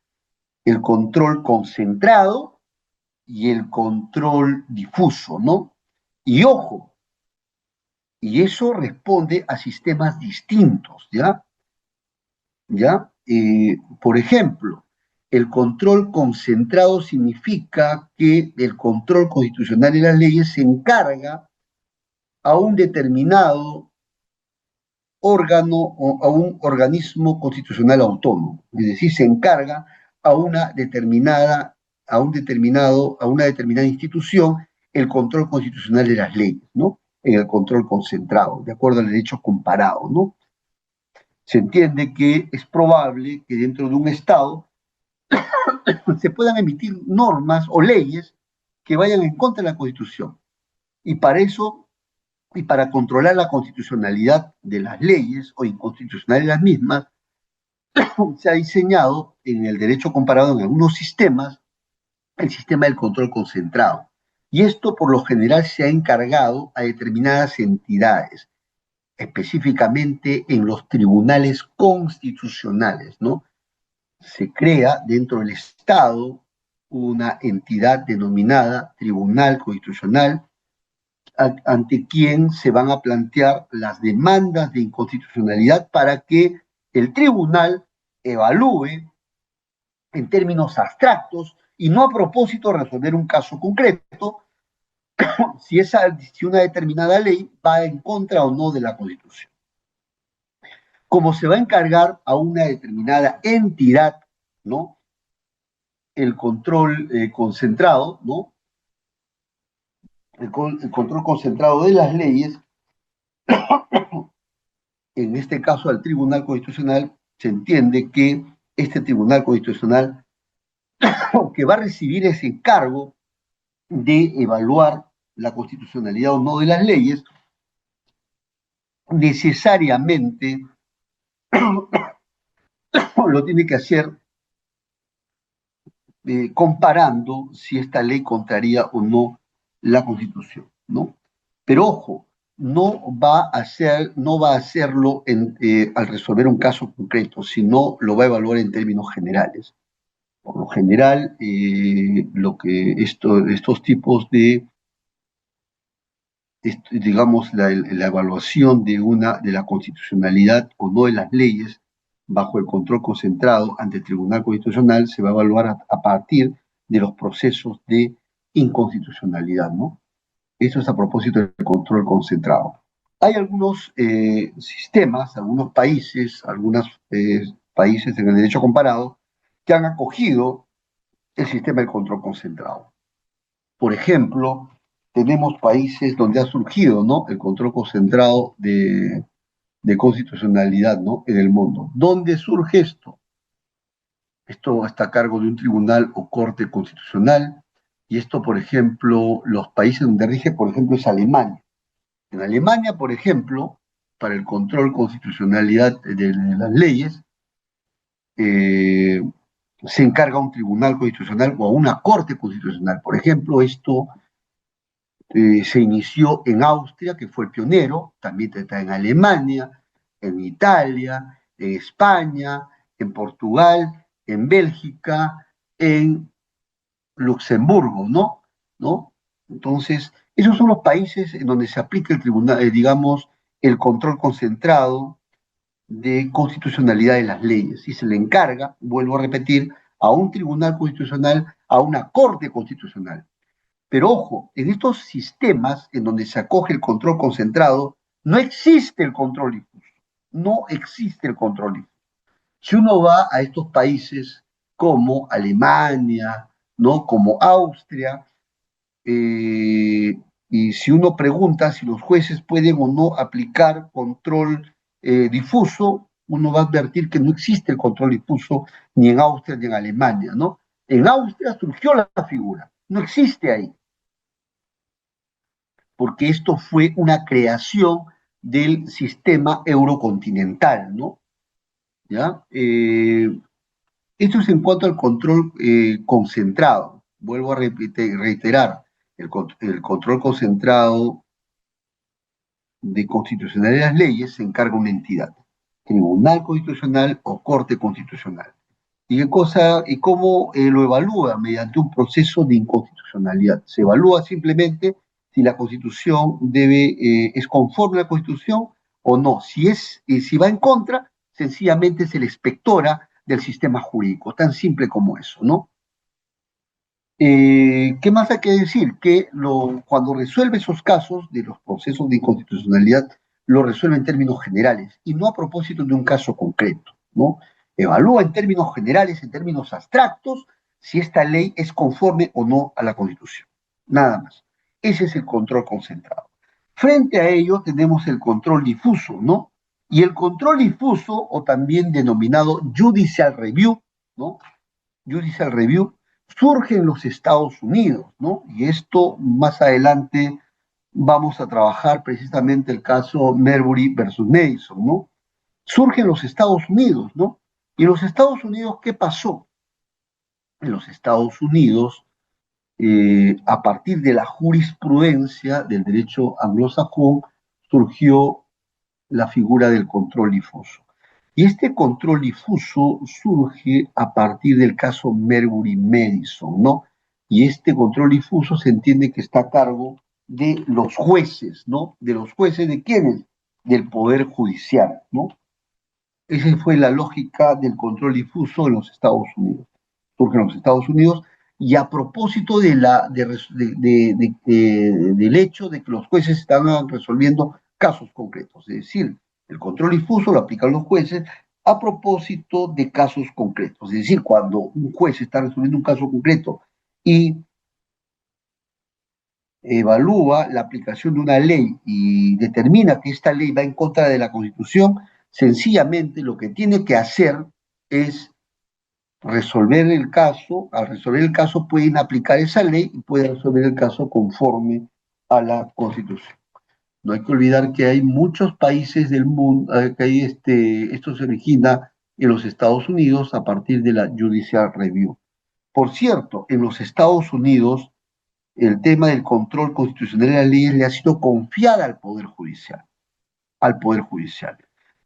El control concentrado y el control difuso, ¿no? Y ojo, y eso responde a sistemas distintos, ¿ya? ¿Ya? Por ejemplo, el control concentrado significa que el control constitucional de las leyes se encarga a un determinado órgano o a un organismo constitucional autónomo, es decir, se encarga a una determinada, a una determinada institución el control constitucional de las leyes, ¿no? En el control concentrado, de acuerdo al derecho comparado, ¿no? Se entiende que es probable que dentro de un Estado se puedan emitir normas o leyes que vayan en contra de la Constitución. Y para eso, y para controlar la constitucionalidad de las leyes o inconstitucionalidad de las mismas, se ha diseñado en el derecho comparado en algunos sistemas el sistema del control concentrado. Y esto por lo general se ha encargado a determinadas entidades, específicamente en los tribunales constitucionales, ¿no? Se crea dentro del Estado una entidad denominada Tribunal Constitucional, ante quien se van a plantear las demandas de inconstitucionalidad para que el tribunal evalúe en términos abstractos y no a propósito de resolver un caso concreto, si una determinada ley va en contra o no de la Constitución. Como se va a encargar a una determinada entidad, ¿no? El control concentrado, ¿no? El control concentrado de las leyes, en este caso al Tribunal Constitucional, se entiende que este Tribunal Constitucional, que va a recibir ese encargo de evaluar la constitucionalidad o no de las leyes, necesariamente lo tiene que hacer comparando si esta ley contraría o no la Constitución, ¿no? Pero ojo, no va a hacerlo al resolver un caso concreto, sino lo va a evaluar en términos generales. Por lo general, estos tipos de, digamos, la evaluación de la constitucionalidad o no de las leyes bajo el control concentrado ante el Tribunal Constitucional se va a evaluar a partir de los procesos de inconstitucionalidad, ¿no? Eso es a propósito del control concentrado. Hay algunos sistemas, algunos países, países en el derecho comparado que han acogido el sistema de control concentrado. Por ejemplo, tenemos países donde ha surgido, ¿no?, el control concentrado de constitucionalidad, ¿no?, en el mundo. ¿Dónde surge esto? Esto está a cargo de un tribunal o corte constitucional, y esto, por ejemplo, los países donde rige, por ejemplo, es Alemania. En Alemania, por ejemplo, para el control constitucionalidad de las leyes, se encarga un tribunal constitucional o a una corte constitucional. Por ejemplo, esto se inició en Austria, que fue el pionero, también está en Alemania, en Italia, en España, en Portugal, en Bélgica, en Luxemburgo, ¿no? ¿No? Entonces, esos son los países en donde se aplica el tribunal, digamos, el control concentrado de constitucionalidad de las leyes y se le encarga, vuelvo a repetir, a un tribunal constitucional, a una corte constitucional. Pero ojo, en estos sistemas en donde se acoge el control concentrado, no existe el control difuso. No existe el control difuso. Si uno va a estos países como Alemania, ¿no?, como Austria, y si uno pregunta si los jueces pueden o no aplicar control difuso, uno va a advertir que no existe el control difuso ni en Austria ni en Alemania, ¿no? En Austria surgió la figura, no existe ahí, porque esto fue una creación del sistema eurocontinental, ¿no? ¿Ya? Esto es en cuanto al control concentrado. Vuelvo a reiterar, el control concentrado de constitucionalidad de las leyes se encarga una entidad, Tribunal Constitucional o Corte Constitucional. y cómo lo evalúa mediante un proceso de inconstitucionalidad. Se evalúa simplemente si la Constitución es conforme a la Constitución o no. Si va en contra, sencillamente se le inspectora del sistema jurídico, tan simple como eso, ¿no? ¿Qué más hay que decir? Cuando resuelve esos casos de los procesos de inconstitucionalidad, lo resuelve en términos generales y no a propósito de un caso concreto, ¿no? Evalúa en términos generales, en términos abstractos, si esta ley es conforme o no a la Constitución. Nada más. Ese es el control concentrado. Frente a ello tenemos el control difuso, ¿no? Y el control difuso, o también denominado judicial review, ¿no? Judicial Review, surge en los Estados Unidos, ¿no? Y esto más adelante vamos a trabajar precisamente el caso Marbury versus Madison, ¿no? Surge en los Estados Unidos, ¿no? Y en los Estados Unidos, ¿qué pasó? En los Estados Unidos, a partir de la jurisprudencia del derecho anglosajón, surgió la figura del control difuso. Y este control difuso surge a partir del caso Marbury Madison, ¿no? Y este control difuso se entiende que está a cargo de los jueces, ¿no? ¿De los jueces de quiénes? Del Poder Judicial, ¿no? Esa fue la lógica del control difuso en los Estados Unidos. Surge en los Estados Unidos y a propósito del hecho de que los jueces estaban resolviendo casos concretos, es decir, el control difuso lo aplican los jueces a propósito de casos concretos, es decir, cuando un juez está resolviendo un caso concreto y evalúa la aplicación de una ley y determina que esta ley va en contra de la Constitución, sencillamente lo que tiene que hacer es resolver el caso. Al resolver el caso pueden aplicar esa ley y pueden resolver el caso conforme a la Constitución. No hay que olvidar que hay muchos países del mundo, esto se origina en los Estados Unidos a partir de la Judicial Review. Por cierto, en los Estados Unidos el tema del control constitucional de las leyes le ha sido confiada al Poder Judicial, al Poder Judicial.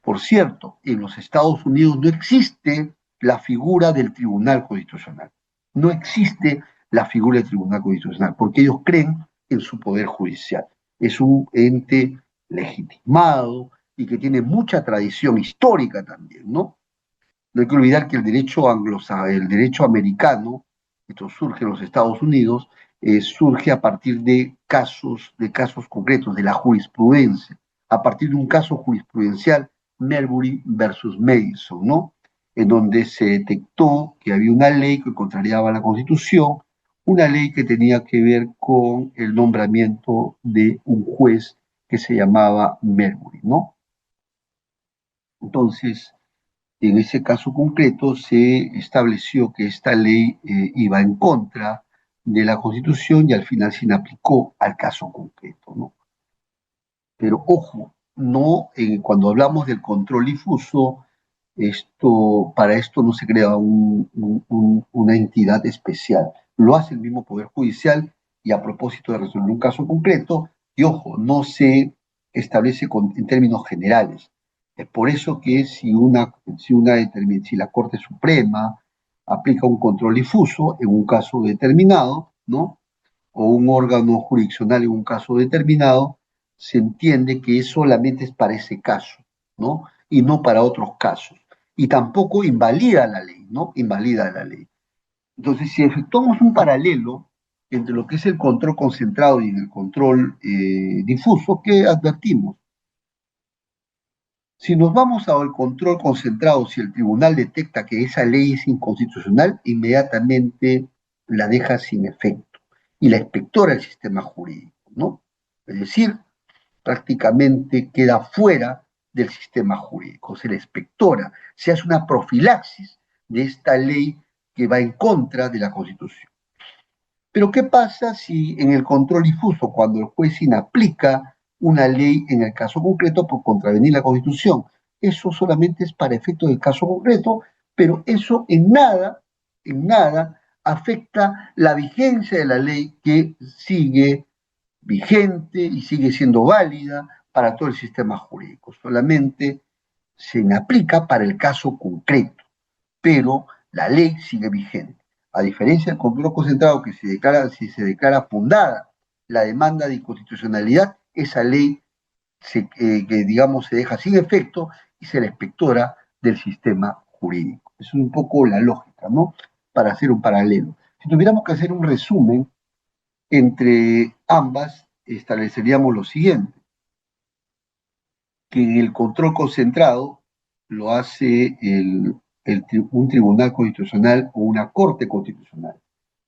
Por cierto, en los Estados Unidos no existe la figura del Tribunal Constitucional. No existe la figura del Tribunal Constitucional, porque ellos creen en su Poder Judicial. Es un ente legitimado y que tiene mucha tradición histórica también, ¿no? No hay que olvidar que el derecho americano, esto surge en los Estados Unidos, surge a partir de casos concretos, de la jurisprudencia, a partir de un caso jurisprudencial, Marbury versus Madison, ¿no? En donde se detectó que había una ley que contrariaba la Constitución, una ley que tenía que ver con el nombramiento de un juez que se llamaba Marbury, ¿no? Entonces, en ese caso concreto se estableció que esta ley iba en contra de la Constitución y al final se inaplicó al caso concreto, ¿no? Pero ojo, no, cuando hablamos del control difuso, para esto no se crea una entidad especial. Lo hace el mismo Poder Judicial y a propósito de resolver un caso concreto, y ojo, no se establece en términos generales. Es por eso que si la Corte Suprema aplica un control difuso en un caso determinado, ¿no? O un órgano jurisdiccional en un caso determinado, se entiende que solamente es para ese caso, ¿no? Y no para otros casos. Y tampoco invalida la ley, ¿no? Invalida la ley. Entonces, si efectuamos un paralelo entre lo que es el control concentrado y el control difuso, ¿qué advertimos? Si nos vamos al control concentrado, si el tribunal detecta que esa ley es inconstitucional, inmediatamente la deja sin efecto y la inspectora el sistema jurídico, ¿no? Es decir, prácticamente queda fuera del sistema jurídico, se la inspectora, se hace una profilaxis de esta ley que va en contra de la Constitución. Pero ¿qué pasa si en el control difuso, cuando el juez inaplica una ley en el caso concreto por contravenir la Constitución? Eso solamente es para efectos del caso concreto, pero eso en nada afecta la vigencia de la ley que sigue vigente y sigue siendo válida para todo el sistema jurídico. Solamente se aplica para el caso concreto, pero la ley sigue vigente. A diferencia del control concentrado que se declara, si se declara fundada la demanda de inconstitucionalidad, esa ley que digamos se deja sin efecto y se la inspectora del sistema jurídico. Es un poco la lógica, ¿no? Para hacer un paralelo. Si tuviéramos que hacer un resumen entre ambas, estableceríamos lo siguiente, que en el control concentrado lo hace un tribunal constitucional o una corte constitucional.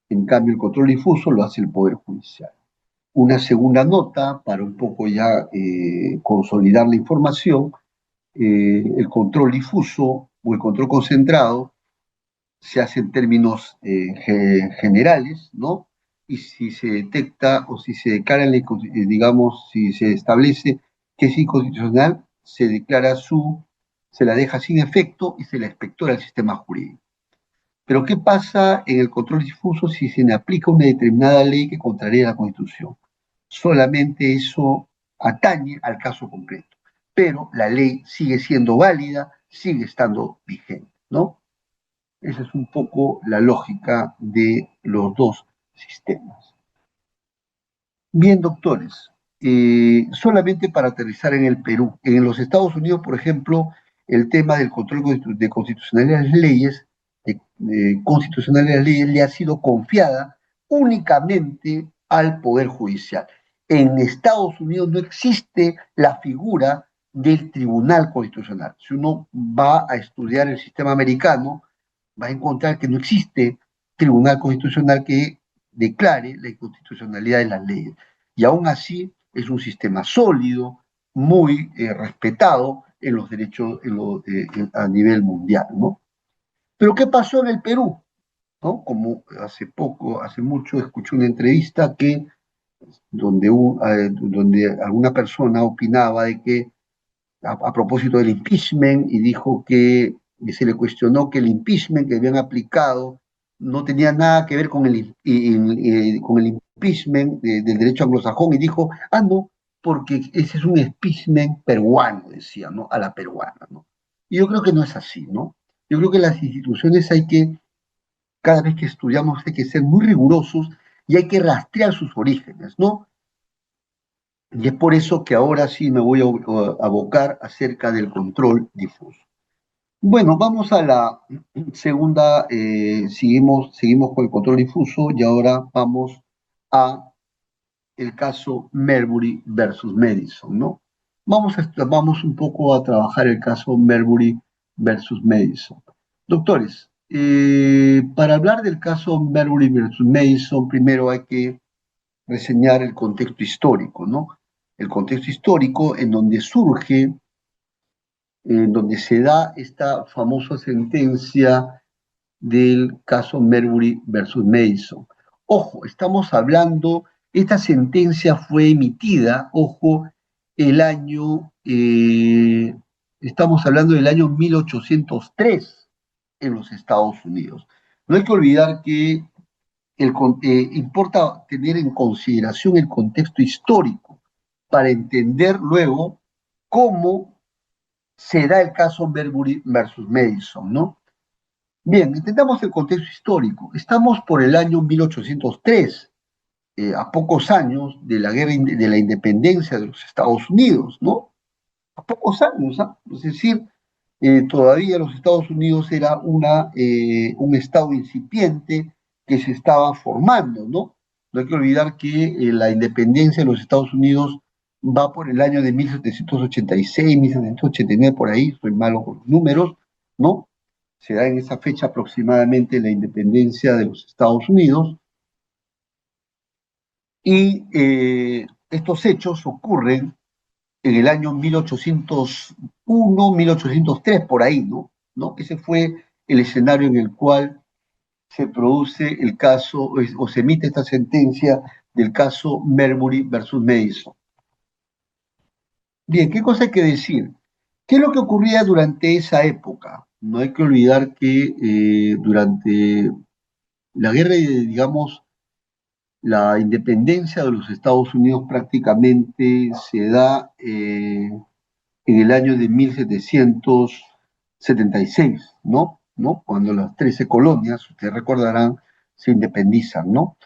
En cambio, el control difuso lo hace el Poder Judicial. Una segunda nota para un poco ya consolidar la información, el control difuso o el control concentrado se hace en términos generales, ¿no? Y si se detecta o si se declara, digamos, si se establece que es inconstitucional, se la deja sin efecto y se la inspectora al sistema jurídico. Pero ¿qué pasa en el control difuso si se le aplica una determinada ley que contraría la Constitución? Solamente eso atañe al caso concreto, pero la ley sigue siendo válida, sigue estando vigente, ¿no? Esa es un poco la lógica de los dos sistemas. Bien, doctores, solamente para aterrizar en el Perú. En los Estados Unidos, por ejemplo, el tema del control de constitucionalidad de las leyes, constitucionalidad de las leyes, le ha sido confiada únicamente al Poder Judicial. En Estados Unidos no existe la figura del Tribunal Constitucional. Si uno va a estudiar el sistema americano, va a encontrar que no existe tribunal constitucional que declare la inconstitucionalidad de las leyes. Y aún así es un sistema sólido, muy respetado en los derechos a nivel mundial, ¿no? Pero ¿qué pasó en el Perú? ¿No? Como hace mucho, escuché una entrevista donde alguna persona opinaba de que a propósito del impeachment y dijo que se le cuestionó que el impeachment que habían aplicado no tenía nada que ver con el impeachment del derecho anglosajón y dijo, no, porque ese es un impeachment peruano, decía, ¿no? A la peruana, ¿no? Y yo creo que no es así, ¿no? Yo creo que las instituciones cada vez que estudiamos, hay que ser muy rigurosos y hay que rastrear sus orígenes, ¿no? Y es por eso que ahora sí me voy a abocar acerca del control difuso. Bueno, vamos a la segunda, seguimos con el control difuso y ahora vamos a el caso Marbury versus Madison, ¿no? Vamos un poco a trabajar el caso Marbury versus Madison. Doctores, para hablar del caso Marbury versus Madison, primero hay que reseñar el contexto histórico, ¿no? El contexto histórico en donde surge, en donde se da esta famosa sentencia del caso Marbury versus Madison. Ojo, estamos hablando, esta sentencia fue emitida, ojo, el año, estamos hablando del año 1803 en los Estados Unidos. No hay que olvidar que importa tener en consideración el contexto histórico para entender luego cómo se da el caso Marbury versus Madison, ¿no? Bien, entendamos el contexto histórico. Estamos por el año 1803, a pocos años de la guerra de la independencia de los Estados Unidos, ¿no? A pocos años, ¿ah? Es decir, todavía los Estados Unidos era un estado incipiente que se estaba formando, ¿no? No hay que olvidar que la independencia de los Estados Unidos va por el año de 1786, 1789, por ahí, estoy malo con los números, ¿no? Se da en esa fecha aproximadamente la independencia de los Estados Unidos y estos hechos ocurren en el año 1801, 1803, por ahí, ¿no? ¿No? Ese fue el escenario en el cual se produce el caso o se emite esta sentencia del caso Marbury versus Madison. Bien, ¿qué cosa hay que decir? ¿Qué es lo que ocurría durante esa época? No hay que olvidar que durante la guerra, digamos, la independencia de los Estados Unidos prácticamente se da en el año de 1776, ¿no? ¿no? Cuando las 13 colonias, ustedes recordarán, se independizan, ¿no?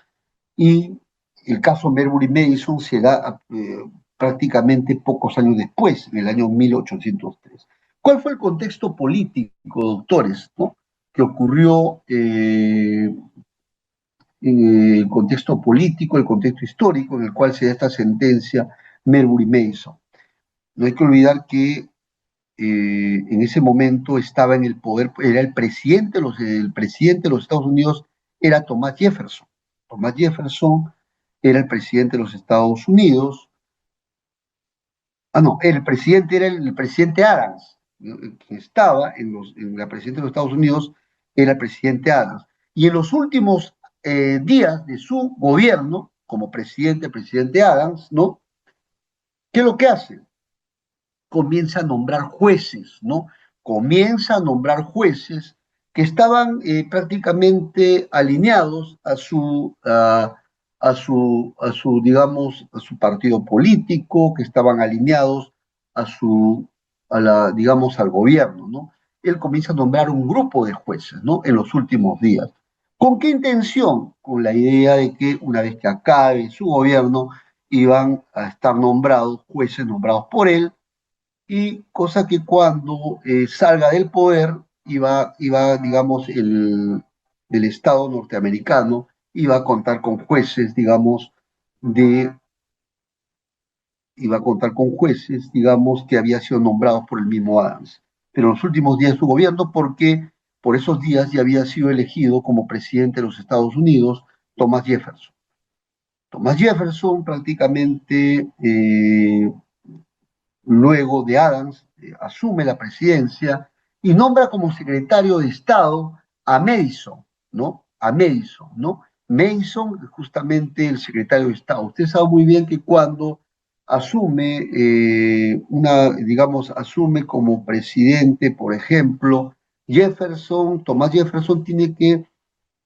Y el caso Marbury Madison se da prácticamente pocos años después, en el año 1803. ¿Cuál fue el contexto político, doctores, ¿no? Que ocurrió el contexto político, el contexto histórico en el cual se da esta sentencia Marbury Madison? No hay que olvidar que en ese momento estaba en el poder, era el presidente de los Estados Unidos era Thomas Jefferson. Thomas Jefferson era el presidente de los Estados Unidos. No, era el presidente Adams. Quien estaba en la presidencia de los Estados Unidos era el presidente Adams. Y en los últimos días de su gobierno, como presidente, el presidente Adams, ¿no? ¿Qué es lo que hace? Comienza a nombrar jueces, ¿no? Comienza a nombrar jueces que estaban prácticamente alineados digamos, a su partido político, que estaban alineados digamos, al gobierno, ¿no? Él comienza a nombrar un grupo de jueces, ¿no? En los últimos días. ¿Con qué intención? Con la idea de que una vez que acabe su gobierno, iban a estar nombrados jueces nombrados por él, y cosa que cuando salga del poder digamos, el Estado norteamericano iba a contar con jueces, digamos, de, iba a contar con jueces, digamos, que habían sido nombrados por el mismo Adams. Pero en los últimos días de su gobierno, porque por esos días ya había sido elegido como presidente de los Estados Unidos Thomas Jefferson. Thomas Jefferson prácticamente luego de Adams, asume la presidencia y nombra como secretario de Estado a Madison, ¿no? A Madison, ¿no? Madison, justamente el secretario de Estado. Usted sabe muy bien que cuando asume digamos, asume como presidente, por ejemplo, Thomas Jefferson tiene que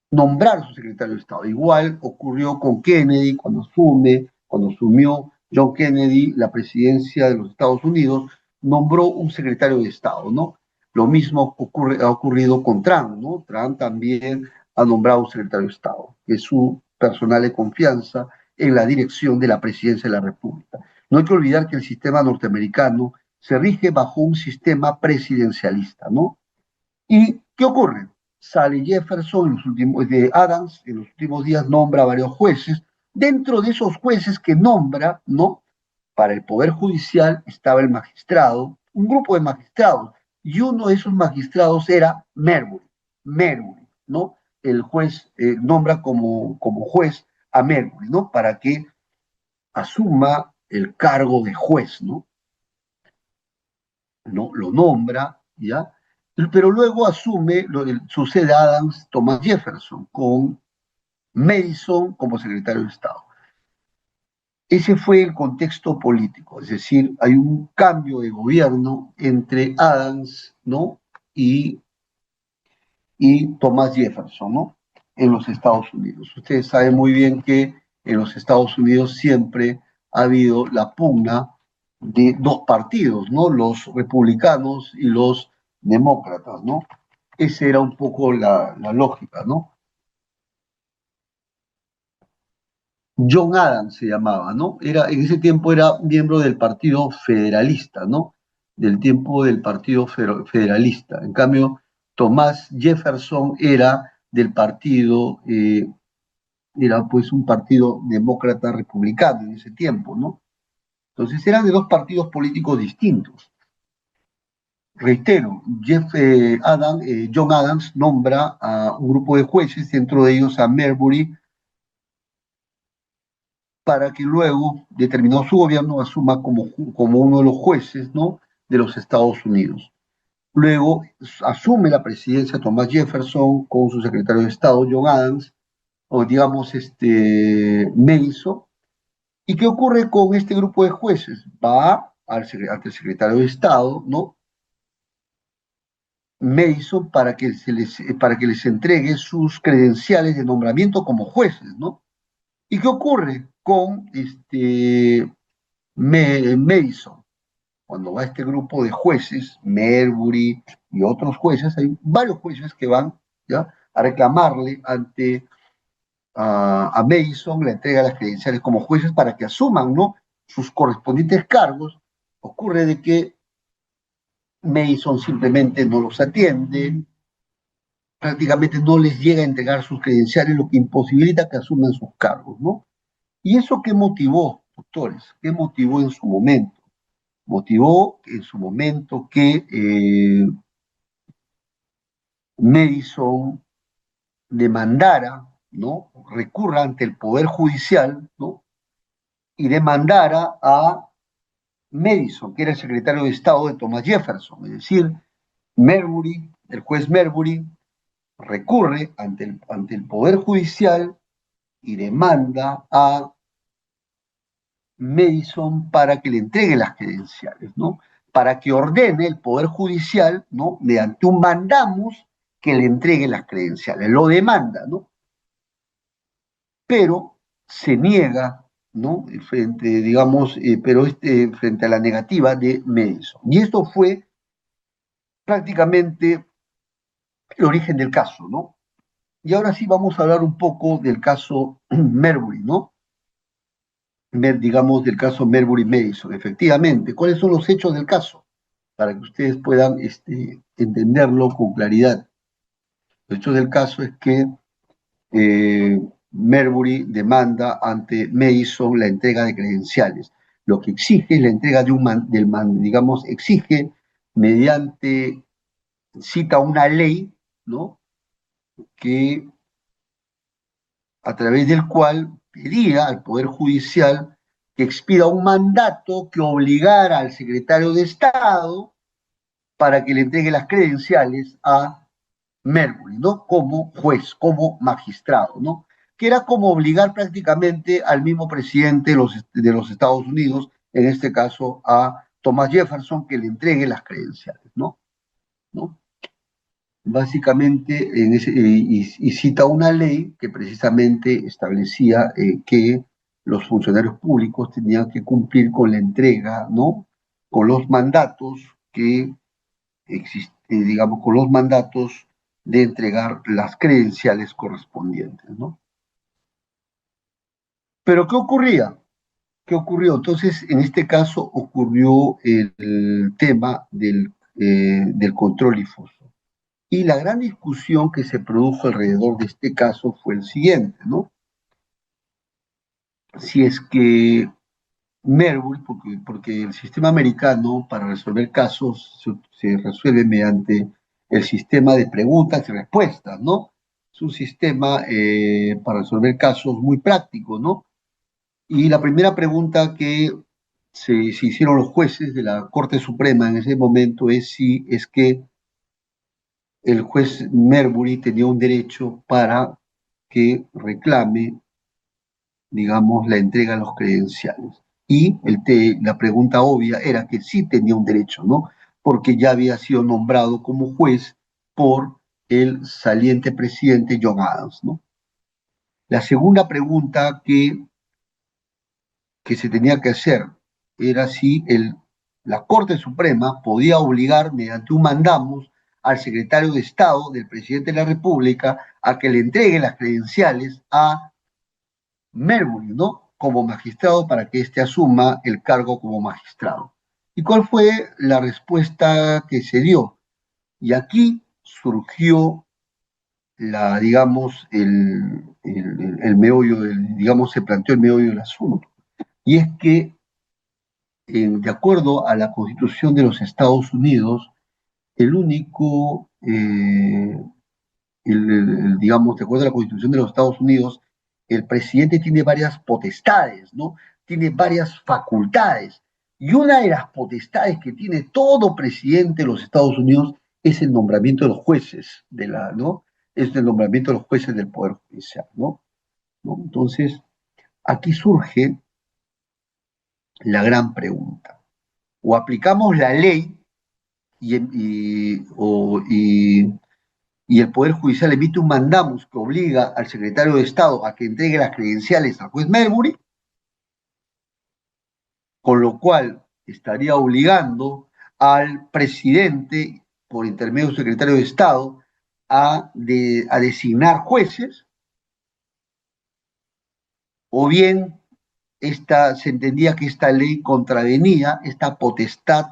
nombrar su secretario de Estado. Igual ocurrió con Kennedy cuando asumió John Kennedy la presidencia de los Estados Unidos, nombró un secretario de Estado, ¿no? Lo mismo ha ocurrido con Trump, ¿no? Trump también ha nombrado un secretario de Estado, que es su personal de confianza en la dirección de la presidencia de la República. No hay que olvidar que el sistema norteamericano se rige bajo un sistema presidencialista, ¿no? ¿Y qué ocurre? Sale Jefferson de Adams, en los últimos días nombra a varios jueces. Dentro de esos jueces que nombra, ¿no? Para el Poder Judicial estaba el magistrado, un grupo de magistrados, y uno de esos magistrados era Marbury, ¿no? El juez nombra como juez a Marbury, ¿no? Para que asuma el cargo de juez, ¿no? ¿No? Lo nombra, ¿ya? Pero luego sucede a Adams Thomas Jefferson con Madison como secretario de Estado. Ese fue el contexto político, es decir, hay un cambio de gobierno entre Adams, ¿no? y, y Thomas Jefferson, ¿no? En los Estados Unidos. Ustedes saben muy bien que en los Estados Unidos siempre ha habido la pugna de dos partidos, ¿no? Los republicanos y los demócratas, ¿no? Esa era un poco la lógica, ¿no? John Adams se llamaba, ¿no? En ese tiempo era miembro del Partido Federalista, ¿no? Del tiempo del Partido Federalista. En cambio, Thomas Jefferson era del partido, era pues un partido demócrata republicano en ese tiempo, ¿no? Entonces eran de dos partidos políticos distintos. Reitero, John Adams nombra a un grupo de jueces, dentro de ellos a Marbury, para que luego, determinado su gobierno, asuma como uno de los jueces, ¿no? De los Estados Unidos. Luego asume la presidencia Thomas Jefferson con su secretario de Estado, John Adams, o digamos, Madison. ¿Y qué ocurre con este grupo de jueces? Va ante el secretario de Estado, ¿no? Madison, para que les entregue sus credenciales de nombramiento como jueces, ¿no? ¿Y qué ocurre con Madison? cuando va este grupo de jueces, Marbury y otros jueces, hay varios jueces que van, ¿ya?, a reclamarle ante a Madison la entrega de las credenciales como jueces para que asuman, ¿no?, sus correspondientes cargos. Ocurre de que Madison simplemente no los atiende, prácticamente no les llega a entregar sus credenciales, lo que imposibilita que asuman sus cargos, ¿no? ¿Y eso qué motivó, doctores? ¿Qué motivó en su momento? Motivó en su momento que Madison demandara, ¿no?, recurra ante el Poder Judicial, ¿no?, y demandara a Madison, que era el secretario de Estado de Thomas Jefferson. Es decir, Marbury, el juez Marbury, recurre ante el Poder Judicial y demanda a Madison para que le entregue las credenciales, ¿no? Para que ordene el Poder Judicial, ¿no?, mediante un mandamus, que le entregue las credenciales. Lo demanda, ¿no? Pero se niega, ¿no?, frente, digamos, frente a la negativa de Madison. Y esto fue prácticamente el origen del caso, ¿no? Y ahora sí vamos a hablar un poco del caso Marbury, ¿no? Digamos, del caso Marbury-Madison. Efectivamente, ¿cuáles son los hechos del caso? Para que ustedes puedan entenderlo con claridad. Los hechos del caso es que Marbury demanda ante Madison la entrega de credenciales. Lo que exige es la entrega de digamos, exige mediante, cita una ley, ¿no?, que a través del cual pedía al Poder Judicial que expida un mandato que obligara al secretario de Estado para que le entregue las credenciales a Marbury, ¿no?, como juez, como magistrado, ¿no?, que era como obligar prácticamente al mismo presidente de los Estados Unidos, en este caso a Thomas Jefferson, que le entregue las credenciales, ¿no? ¿No? Básicamente, y cita una ley que precisamente establecía que los funcionarios públicos tenían que cumplir con la entrega, ¿no?, con los mandatos que existen, digamos, con los mandatos de entregar las credenciales correspondientes, ¿no? Pero ¿qué ocurría? ¿Qué ocurrió? Entonces, en este caso ocurrió el tema del control difuso. Y la gran discusión que se produjo alrededor de este caso fue el siguiente, ¿no? Si es que Marbury, porque el sistema americano para resolver casos se resuelve mediante el sistema de preguntas y respuestas, ¿no? Es un sistema para resolver casos muy práctico, ¿no? Y la primera pregunta que se hicieron los jueces de la Corte Suprema en ese momento es si es que el juez Marbury tenía un derecho para que reclame, digamos, la entrega de los credenciales. Y la pregunta obvia era que sí tenía un derecho, ¿no? Porque ya había sido nombrado como juez por el saliente presidente John Adams, ¿no? La segunda pregunta que se tenía que hacer era si la Corte Suprema podía obligar mediante un mandamus al secretario de Estado del presidente de la República a que le entregue las credenciales a Marbury, ¿no?, como magistrado, para que éste asuma el cargo como magistrado. ¿Y cuál fue la respuesta que se dio? Y aquí surgió digamos, el meollo, digamos, se planteó el meollo del asunto. Y es que, de acuerdo a la Constitución de los Estados Unidos, el único, digamos, de acuerdo a la Constitución de los Estados Unidos, el presidente tiene varias potestades, ¿no? Tiene varias facultades. Y una de las potestades que tiene todo presidente de los Estados Unidos es el nombramiento de los jueces, ¿no? Es el nombramiento de los jueces del Poder Judicial, ¿no? Entonces, aquí surge la gran pregunta. O aplicamos la ley y el Poder Judicial emite un mandamus que obliga al secretario de Estado a que entregue las credenciales al juez Marbury, con lo cual estaría obligando al presidente, por intermedio del secretario de Estado, a designar jueces, o bien se entendía que esta ley contravenía esta potestad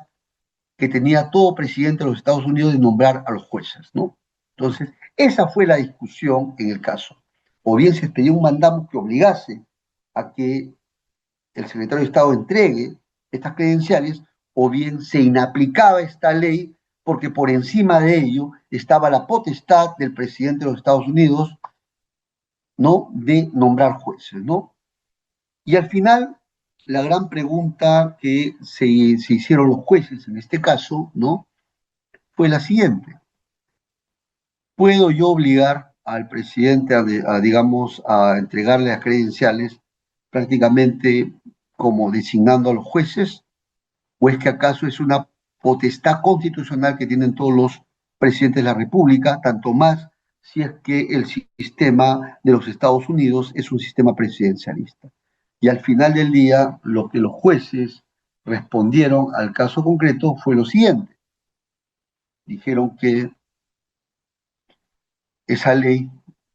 que tenía todo presidente de los Estados Unidos de nombrar a los jueces, ¿no? Entonces, esa fue la discusión en el caso. O bien se expedía un mandamus que obligase a que el secretario de Estado entregue estas credenciales, o bien se inaplicaba esta ley porque por encima de ello estaba la potestad del presidente de los Estados Unidos, ¿no?, de nombrar jueces, ¿no? Y al final, la gran pregunta que se hicieron los jueces en este caso, ¿no?, fue la siguiente: ¿puedo yo obligar al presidente digamos, a entregarle las credenciales prácticamente como designando a los jueces? ¿O es que acaso es una potestad constitucional que tienen todos los presidentes de la República, tanto más si es que el sistema de los Estados Unidos es un sistema presidencialista? Y al final del día, lo que los jueces respondieron al caso concreto fue lo siguiente. Dijeron que esa ley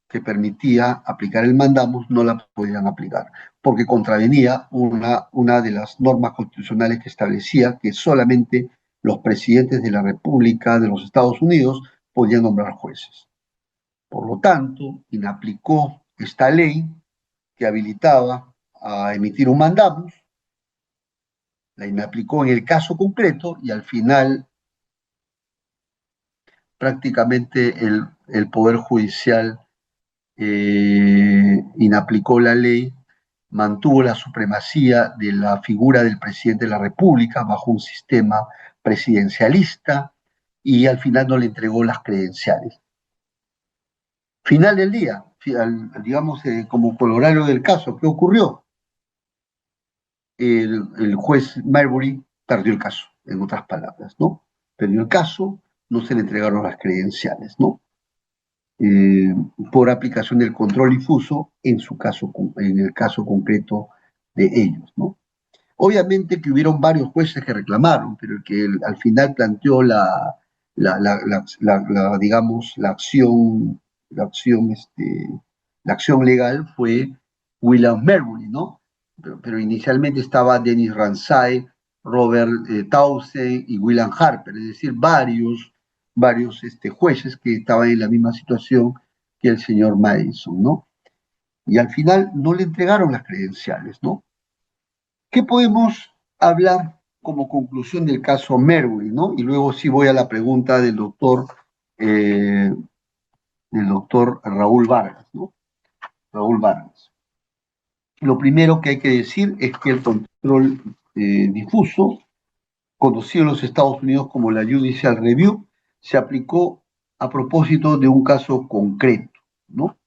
que permitía aplicar el mandamus no la podían aplicar, porque contravenía una de las normas constitucionales que establecía que solamente los presidentes de la República de los Estados Unidos podían nombrar jueces. Por lo tanto, inaplicó esta ley que habilitaba a emitir un mandamus, la inaplicó en el caso concreto, y al final prácticamente el Poder Judicial inaplicó la ley, mantuvo la supremacía de la figura del presidente de la República bajo un sistema presidencialista, y al final no le entregó las credenciales. Final del día, digamos, como colorario del caso, ¿qué ocurrió? El juez Marbury perdió el caso, en otras palabras, ¿no? Perdió el caso, no se le entregaron las credenciales, ¿no? Eh, por aplicación del control difuso en el caso concreto de ellos, ¿no? Obviamente que hubieron varios jueces que reclamaron, pero el que al final planteó digamos, la acción legal fue William Marbury, ¿no? Pero inicialmente estaba Dennis Ransay, Robert Townsend y William Harper, es decir, varios jueces que estaban en la misma situación que el señor Madison, ¿no? Y al final no le entregaron las credenciales, ¿no? ¿Qué podemos hablar como conclusión del caso Marbury, ¿no? Y luego sí voy a la pregunta eh, del doctor Raúl Vargas, ¿no? Raúl Vargas. Lo primero que hay que decir es que el control difuso, conocido en los Estados Unidos como la Judicial Review, se aplicó a propósito de un caso concreto, ¿no?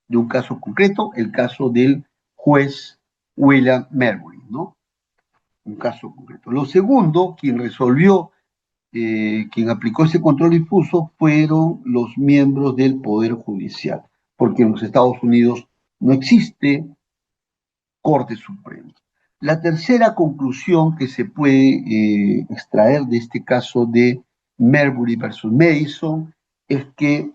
De un caso concreto, el caso del juez William Marbury, ¿no? Un caso concreto. Lo segundo, quien aplicó ese control difuso fueron los miembros del Poder Judicial, porque en los Estados Unidos no existe Corte Suprema. La tercera conclusión que se puede extraer de este caso de Marbury versus Madison es que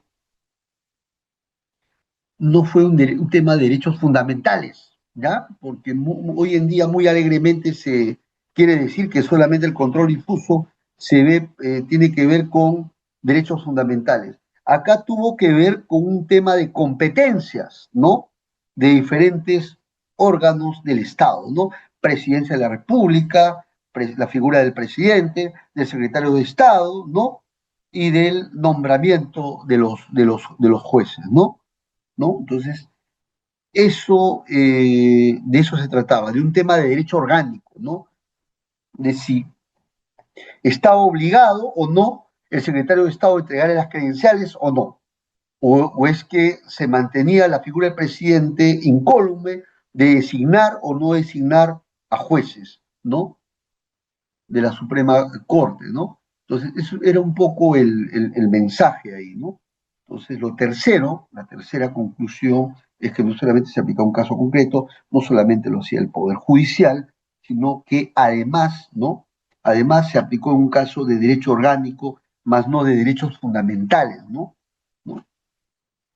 no fue un tema de derechos fundamentales, ¿ya? Porque hoy en día muy alegremente se quiere decir que solamente el control difuso tiene que ver con derechos fundamentales. Acá tuvo que ver con un tema de competencias, ¿no? De diferentes órganos del Estado, ¿no? Presidencia de la República, la figura del presidente, del secretario de Estado, ¿no? Y del nombramiento de los jueces, ¿no? ¿No? Entonces, de eso se trataba, de un tema de derecho orgánico, ¿no? De si estaba obligado o no el secretario de Estado a entregarle las credenciales o no, o es que se mantenía la figura del presidente incólume de designar o no designar a jueces, ¿no? De la Suprema Corte, ¿no? Entonces, eso era un poco el mensaje ahí, ¿no? Entonces, la tercera conclusión es que no solamente se aplica un caso concreto, no solamente lo hacía el Poder Judicial, sino que además, ¿no? además se aplicó en un caso de derecho orgánico, más no de derechos fundamentales, ¿no? ¿No?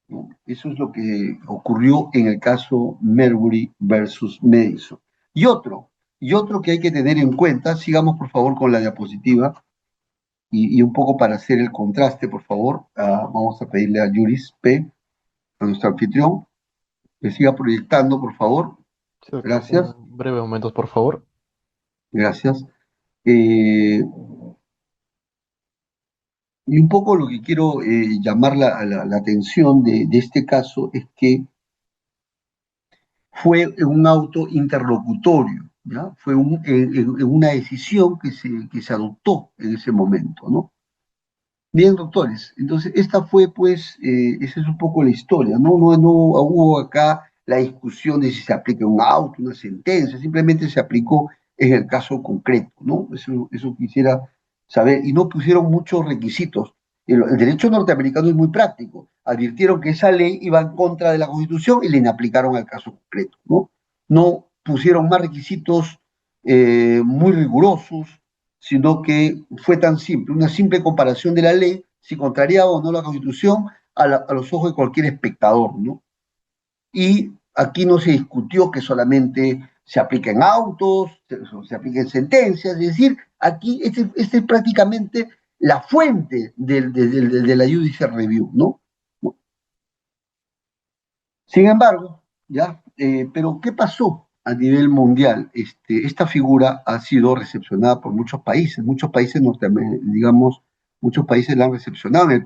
¿No? Eso es lo que ocurrió en el caso Marbury versus Madison. Y otro, y otro que hay que tener en cuenta, sigamos por favor con la diapositiva, y un poco para hacer el contraste, por favor, vamos a pedirle a Yuris P., a nuestro anfitrión, que siga proyectando, por favor. Cierto, Gracias, un breve momento, por favor. gracias. Eh, y un poco lo que quiero llamar la atención de este caso es que fue un auto interlocutorio, ¿ya? Fue una decisión que se adoptó en ese momento, ¿no? Bien, doctores, entonces esta fue pues, esa es un poco la historia, ¿no? No hubo acá la discusión de si se aplica un auto, una sentencia, simplemente se aplicó en el caso concreto, ¿no? Eso quisiera saber, y no pusieron muchos requisitos. El derecho norteamericano es muy práctico, advirtieron que esa ley iba en contra de la Constitución y le aplicaron al caso concreto, ¿no? No pusieron más requisitos muy rigurosos, sino que fue tan simple, una simple comparación de la ley, si contrariaba o no la Constitución, a los ojos de cualquier espectador, ¿no? Y aquí no se discutió que solamente se apliquen autos, se apliquen sentencias, es decir, aquí este es prácticamente la fuente de la Judicial Review, ¿no? Sin embargo, ya, pero ¿qué pasó a nivel mundial? Esta figura ha sido recepcionada por muchos países norteamericanos, digamos, muchos países la han recepcionado. En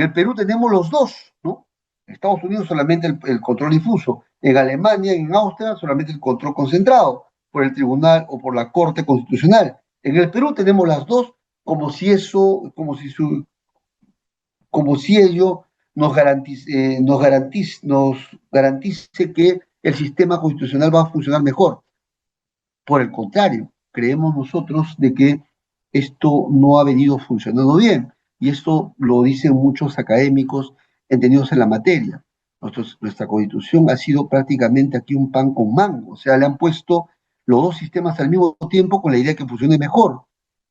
el Perú tenemos los dos, ¿no? En Estados Unidos solamente el control difuso, en Alemania y en Austria solamente el control concentrado por el tribunal o por la Corte Constitucional. En el Perú tenemos las dos como si eso, como si ello nos garantice que el sistema constitucional va a funcionar mejor. Por el contrario, creemos nosotros de que esto no ha venido funcionando bien, y esto lo dicen muchos académicos entendidos en la materia. Nuestra constitución ha sido prácticamente aquí un pan con mango, o sea, le han puesto los dos sistemas al mismo tiempo con la idea de que funcione mejor.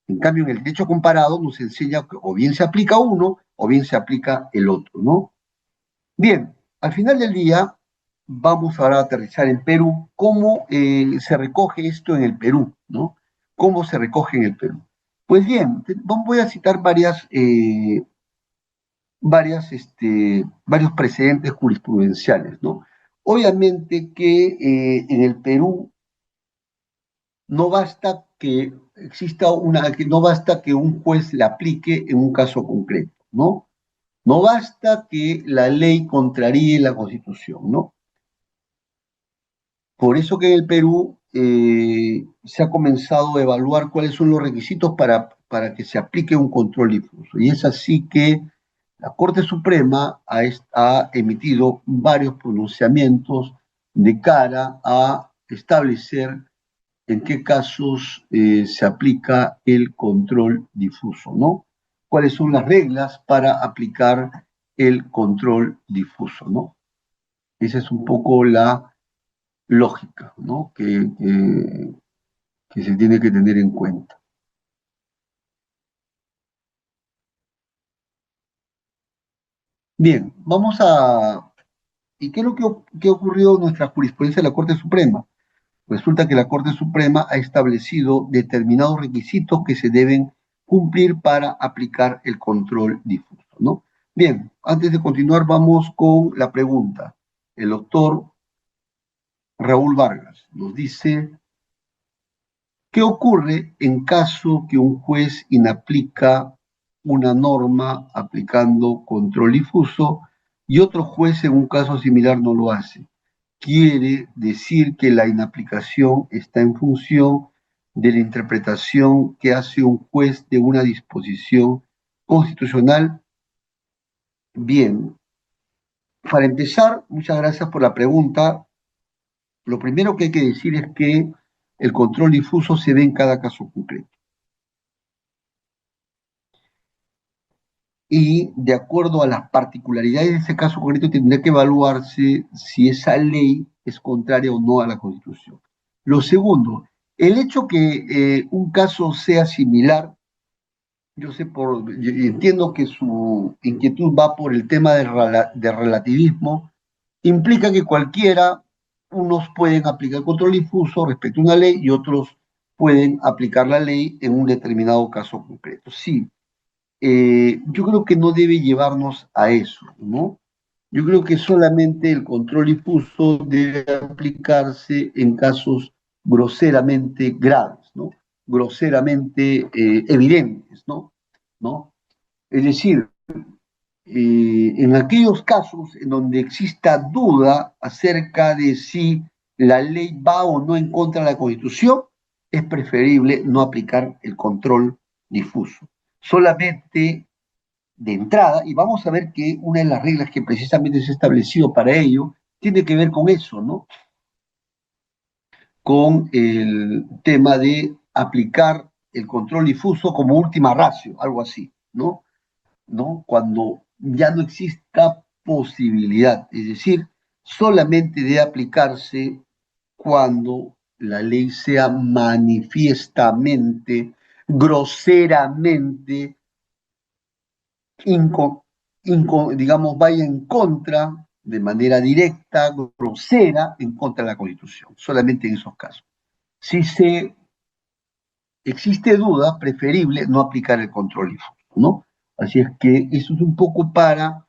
En cambio, en el derecho comparado nos enseña que o bien se aplica uno o bien se aplica el otro, ¿no? Bien, al final del día vamos ahora a aterrizar en Perú. ¿Cómo se recoge esto en el Perú, ¿no? ¿Cómo se recoge en el Perú? Pues bien, voy a citar varios precedentes jurisprudenciales, ¿no? Obviamente que en el Perú no basta que no basta que un juez la aplique en un caso concreto, ¿no? No basta que la ley contraríe la Constitución, ¿no? Por eso que en el Perú se ha comenzado a evaluar cuáles son los requisitos para que se aplique un control difuso. Y es así que la Corte Suprema ha emitido varios pronunciamientos de cara a establecer en qué casos se aplica el control difuso, ¿no? ¿Cuáles son las reglas para aplicar el control difuso, ¿no? Esa es un poco la lógica, ¿no? Que se tiene que tener en cuenta. Bien, vamos a... ¿Y qué es lo que ocurrió en nuestra jurisprudencia de la Corte Suprema? Resulta que la Corte Suprema ha establecido determinados requisitos que se deben cumplir para aplicar el control difuso, ¿no? Bien, antes de continuar, vamos con la pregunta. El doctor Raúl Vargas nos dice, ¿qué ocurre en caso que un juez inaplica una norma aplicando control difuso y otro juez en un caso similar no lo hace? Quiere decir que la inaplicación está en función de la interpretación que hace un juez de una disposición constitucional. Bien, para empezar, muchas gracias por la pregunta. Lo primero que hay que decir es que el control difuso se ve en cada caso concreto. Y de acuerdo a las particularidades de ese caso concreto tendría que evaluarse si esa ley es contraria o no a la Constitución. Lo segundo, El hecho que un caso sea similar, yo entiendo que su inquietud va por el tema de relativismo, implica que cualquiera, unos pueden aplicar control difuso respecto a una ley y otros pueden aplicar la ley en un determinado caso concreto. Sí, yo creo que no debe llevarnos a eso, ¿no? Yo creo que solamente el control difuso debe aplicarse en casos groseramente graves, ¿no? Groseramente evidentes, ¿no? ¿No? Es decir, en aquellos casos en donde exista duda acerca de si la ley va o no en contra de la Constitución, es preferible no aplicar el control difuso. Solamente de entrada, y vamos a ver que una de las reglas que precisamente se ha establecido para ello tiene que ver con eso, ¿no? Con el tema de aplicar el control difuso como última ratio, algo así, ¿no? ¿No? Cuando ya no exista posibilidad, es decir, solamente de aplicarse cuando la ley sea manifiestamente, groseramente, digamos, vaya en contra, de manera directa, grosera, en contra de la Constitución, solamente en esos casos. Si se existe duda, preferible no aplicar el control difuso, ¿no? Así es que eso es un poco para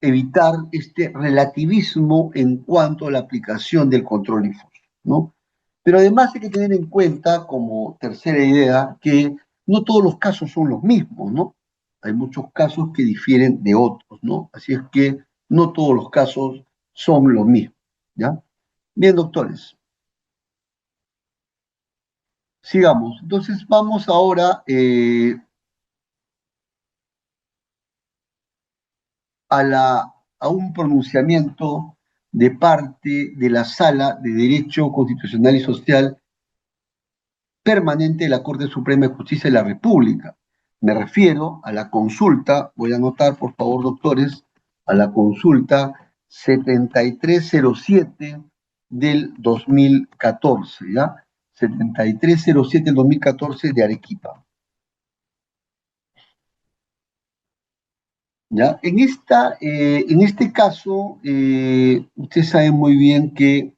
evitar este relativismo en cuanto a la aplicación del control difuso, ¿no? Pero además hay que tener en cuenta, como tercera idea, que no todos los casos son los mismos, ¿no? Hay muchos casos que difieren de otros, ¿no? Así es que no todos los casos son los mismos, ¿ya? Bien, doctores, sigamos. Entonces vamos ahora a un pronunciamiento de parte de la Sala de Derecho Constitucional y Social permanente de la Corte Suprema de Justicia de la República. Me refiero a la consulta, voy a anotar por favor doctores, a la consulta 7307 del 2014, ¿ya? 7307 del 2014 de Arequipa. ¿Ya? En este caso, ustedes saben muy bien que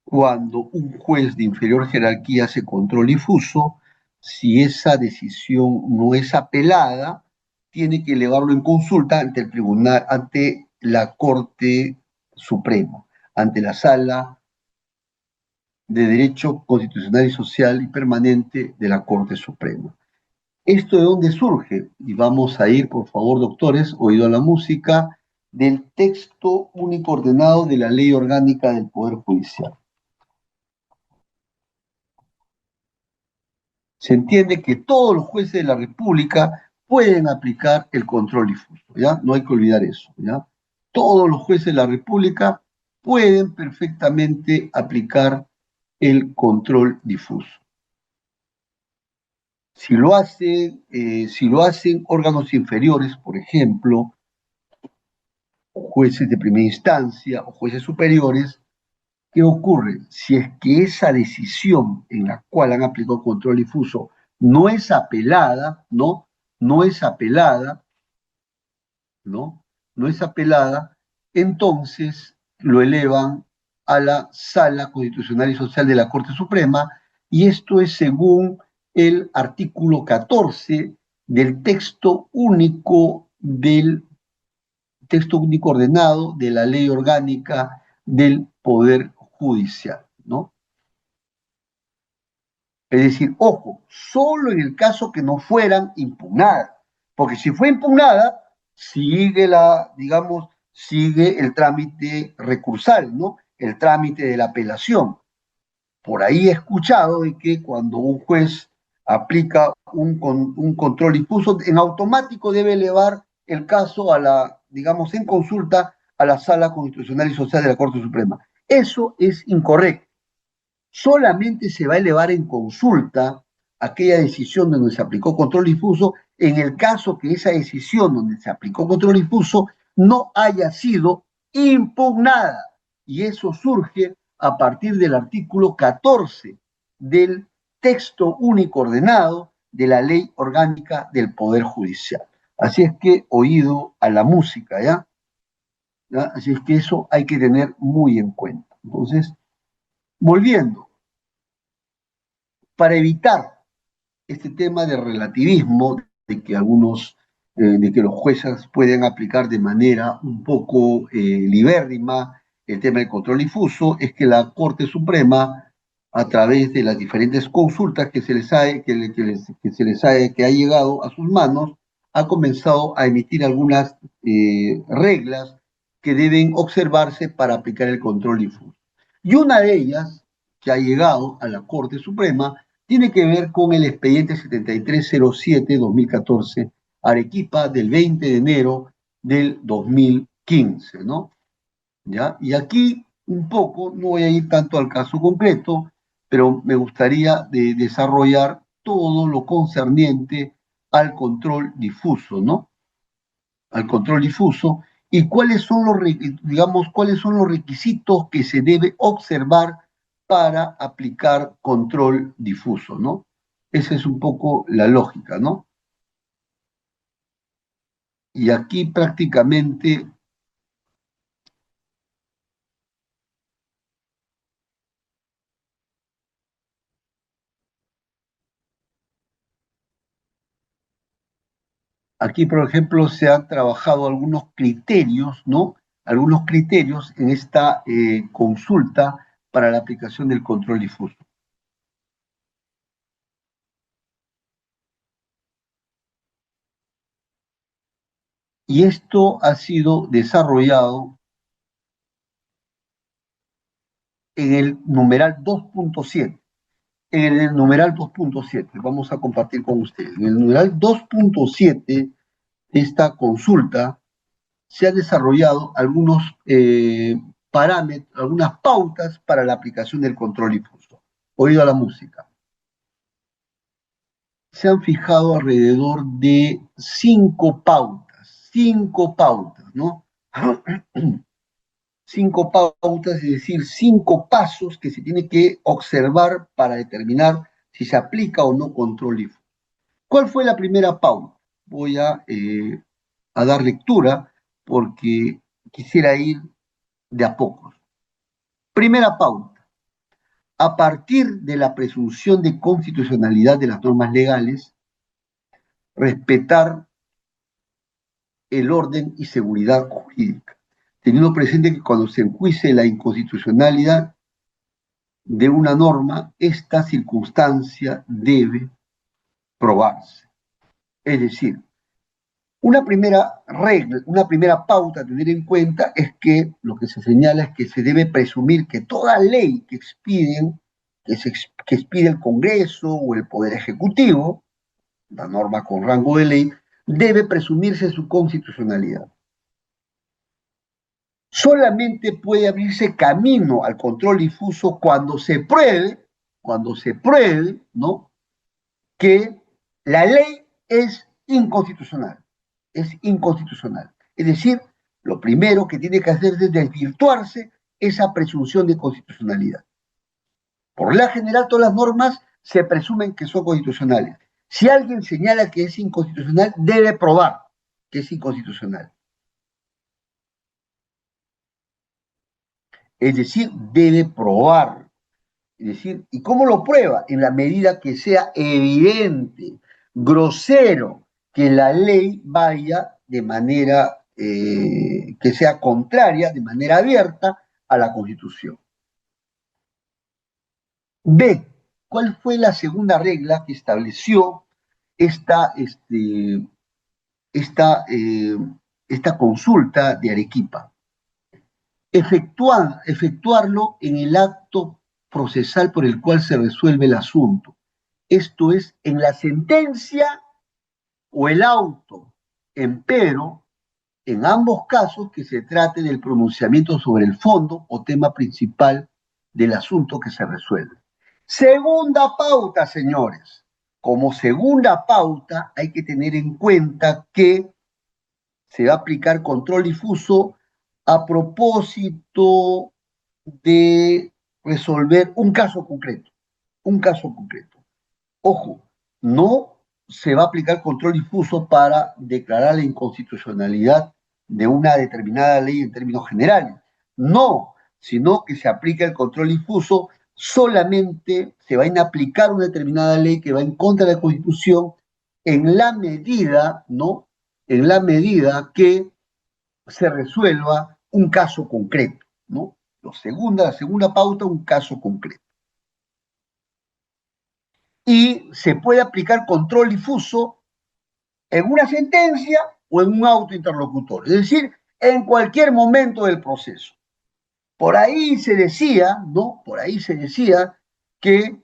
cuando un juez de inferior jerarquía hace control difuso, si esa decisión no es apelada, tiene que elevarlo en consulta ante el tribunal, ante la Corte Suprema, ante la Sala de Derecho Constitucional y Social y Permanente de la Corte Suprema. ¿Esto de dónde surge? Y vamos a ir, por favor, doctores, oído a la música, del texto único ordenado de la Ley Orgánica del Poder Judicial. Se entiende que todos los jueces de la República pueden aplicar el control difuso, ¿ya? No hay que olvidar eso, ¿ya? Todos los jueces de la República pueden perfectamente aplicar el control difuso. Si lo hacen órganos inferiores, por ejemplo, jueces de primera instancia o jueces superiores, ¿qué ocurre? Si es que esa decisión en la cual han aplicado control difuso no es apelada, ¿no? No es apelada, ¿no? No es apelada, entonces lo elevan a la Sala Constitucional y Social de la Corte Suprema, y esto es según el artículo 14 del texto único ordenado de la Ley Orgánica del Poder Judicial, ¿no? Es decir, ojo, solo en el caso que no fueran impugnadas, porque si fue impugnada, digamos, sigue el trámite recursal, ¿no? El trámite de la apelación. Por ahí he escuchado de que cuando un juez aplica un control difuso, en automático debe elevar el caso digamos, en consulta a la Sala Constitucional y Social de la Corte Suprema. Eso es incorrecto. Solamente se va a elevar en consulta aquella decisión donde se aplicó control difuso en el caso que esa decisión donde se aplicó control difuso no haya sido impugnada. Y eso surge a partir del artículo 14 del texto único ordenado de la Ley Orgánica del Poder Judicial. Así es que, oído a la música, ¿ya? ¿Ya? Así es que eso hay que tener muy en cuenta. Entonces, volviendo, para evitar este tema de relativismo, de que de que los jueces pueden aplicar de manera un poco libérrima el tema del control difuso, es que la Corte Suprema, a través de las diferentes consultas que se les ha, que ha llegado a sus manos, ha comenzado a emitir algunas reglas que deben observarse para aplicar el control difuso. Y una de ellas, que ha llegado a la Corte Suprema, tiene que ver con el expediente 7307-2014, Arequipa, del 20 de enero del 2015, ¿no? ¿Ya? Y aquí un poco, no voy a ir tanto al caso concreto, pero me gustaría desarrollar todo lo concerniente al control difuso, ¿no? Al control difuso y cuáles son digamos, cuáles son los requisitos que se debe observar para aplicar control difuso, ¿no? Esa es un poco la lógica, ¿no? Y aquí prácticamente, aquí por ejemplo se han trabajado algunos criterios, ¿no? Algunos criterios en esta consulta para la aplicación del control difuso. Y esto ha sido desarrollado en el numeral 2.7. En el numeral 2.7, vamos a compartir con ustedes. En el numeral 2.7, esta consulta, se han desarrollado algunos parámetros, algunas pautas para la aplicación del control difuso. Oído a la música. Se han fijado alrededor de cinco pautas, ¿no? Cinco pautas, es decir, cinco pasos que se tiene que observar para determinar si se aplica o no control difuso. ¿Cuál fue la primera pauta? Voy a dar lectura porque quisiera ir de a pocos. Primera pauta. A partir de la presunción de constitucionalidad de las normas legales, respetar el orden y seguridad jurídica, teniendo presente que cuando se enjuice la inconstitucionalidad de una norma, esta circunstancia debe probarse. Es decir, una primera regla, una primera pauta a tener en cuenta es que lo que se señala es que se debe presumir que toda ley que expide el Congreso o el Poder Ejecutivo, la norma con rango de ley, debe presumirse su constitucionalidad. Solamente puede abrirse camino al control difuso cuando se pruebe, ¿no? Que la ley es inconstitucional. Es inconstitucional. Es decir, lo primero que tiene que hacer es desvirtuarse esa presunción de constitucionalidad. Por la general, todas las normas se presumen que son constitucionales. Si alguien señala que es inconstitucional, debe probar que es inconstitucional. Es decir, debe probar. Es decir, ¿y cómo lo prueba? En la medida que sea evidente, grosero, que la ley vaya de manera, que sea contraria, de manera abierta, a la Constitución. B. ¿Cuál fue la segunda regla que estableció esta, esta, eh, esta consulta de Arequipa? Efectuarlo en el acto procesal por el cual se resuelve el asunto. Esto es, en la sentencia o el auto, empero, en ambos casos que se trate del pronunciamiento sobre el fondo o tema principal del asunto que se resuelve. Segunda pauta, señores. Como segunda pauta hay que tener en cuenta que se va a aplicar control difuso a propósito de resolver un caso concreto, un caso concreto. Ojo, no se va a aplicar control difuso para declarar la inconstitucionalidad de una determinada ley en términos generales. No, sino que se aplica el control difuso solamente se va a inaplicar una determinada ley que va en contra de la Constitución en la medida, ¿no? En la medida que se resuelva un caso concreto, ¿no? La segunda pauta, un caso concreto. Y se puede aplicar control difuso en una sentencia o en un auto interlocutor, es decir, en cualquier momento del proceso. Por ahí se decía, ¿no? Por ahí se decía que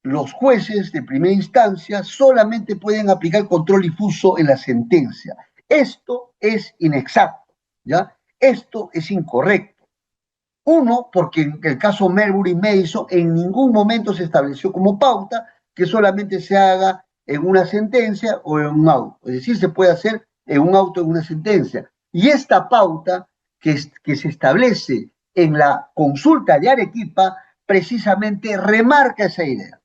los jueces de primera instancia solamente pueden aplicar control difuso en la sentencia. Esto es inexacto, ¿ya? Esto es incorrecto. Uno, porque en el caso Marbury Mason en ningún momento se estableció como pauta que solamente se haga en una sentencia o en un auto. Es decir, se puede hacer en un auto o en una sentencia. Y esta pauta que se establece en la consulta de Arequipa precisamente remarca esa idea.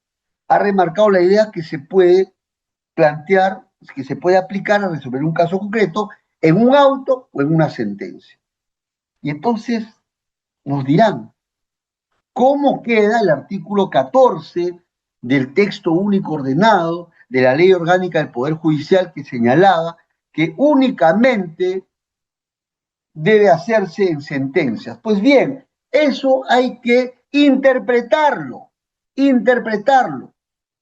Ha remarcado la idea que se puede plantear, que se puede aplicar a resolver un caso concreto en un auto o en una sentencia. Y entonces nos dirán, ¿cómo queda el artículo 14 del texto único ordenado de la Ley Orgánica del Poder Judicial que señalaba que únicamente debe hacerse en sentencias? Pues bien, eso hay que interpretarlo.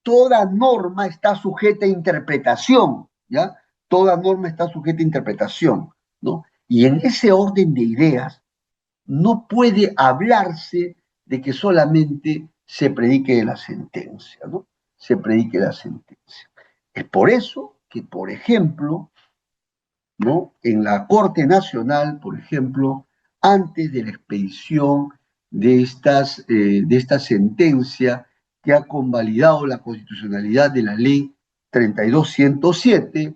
Toda norma está sujeta a interpretación, ¿ya? Toda norma está sujeta a interpretación, ¿no? Y en ese orden de ideas, no puede hablarse de que solamente se predique la sentencia, ¿no? Se predique la sentencia. Es por eso que, por ejemplo, ¿no? En la Corte Nacional, por ejemplo, antes de la expedición de esta sentencia que ha convalidado la constitucionalidad de la ley 32.107,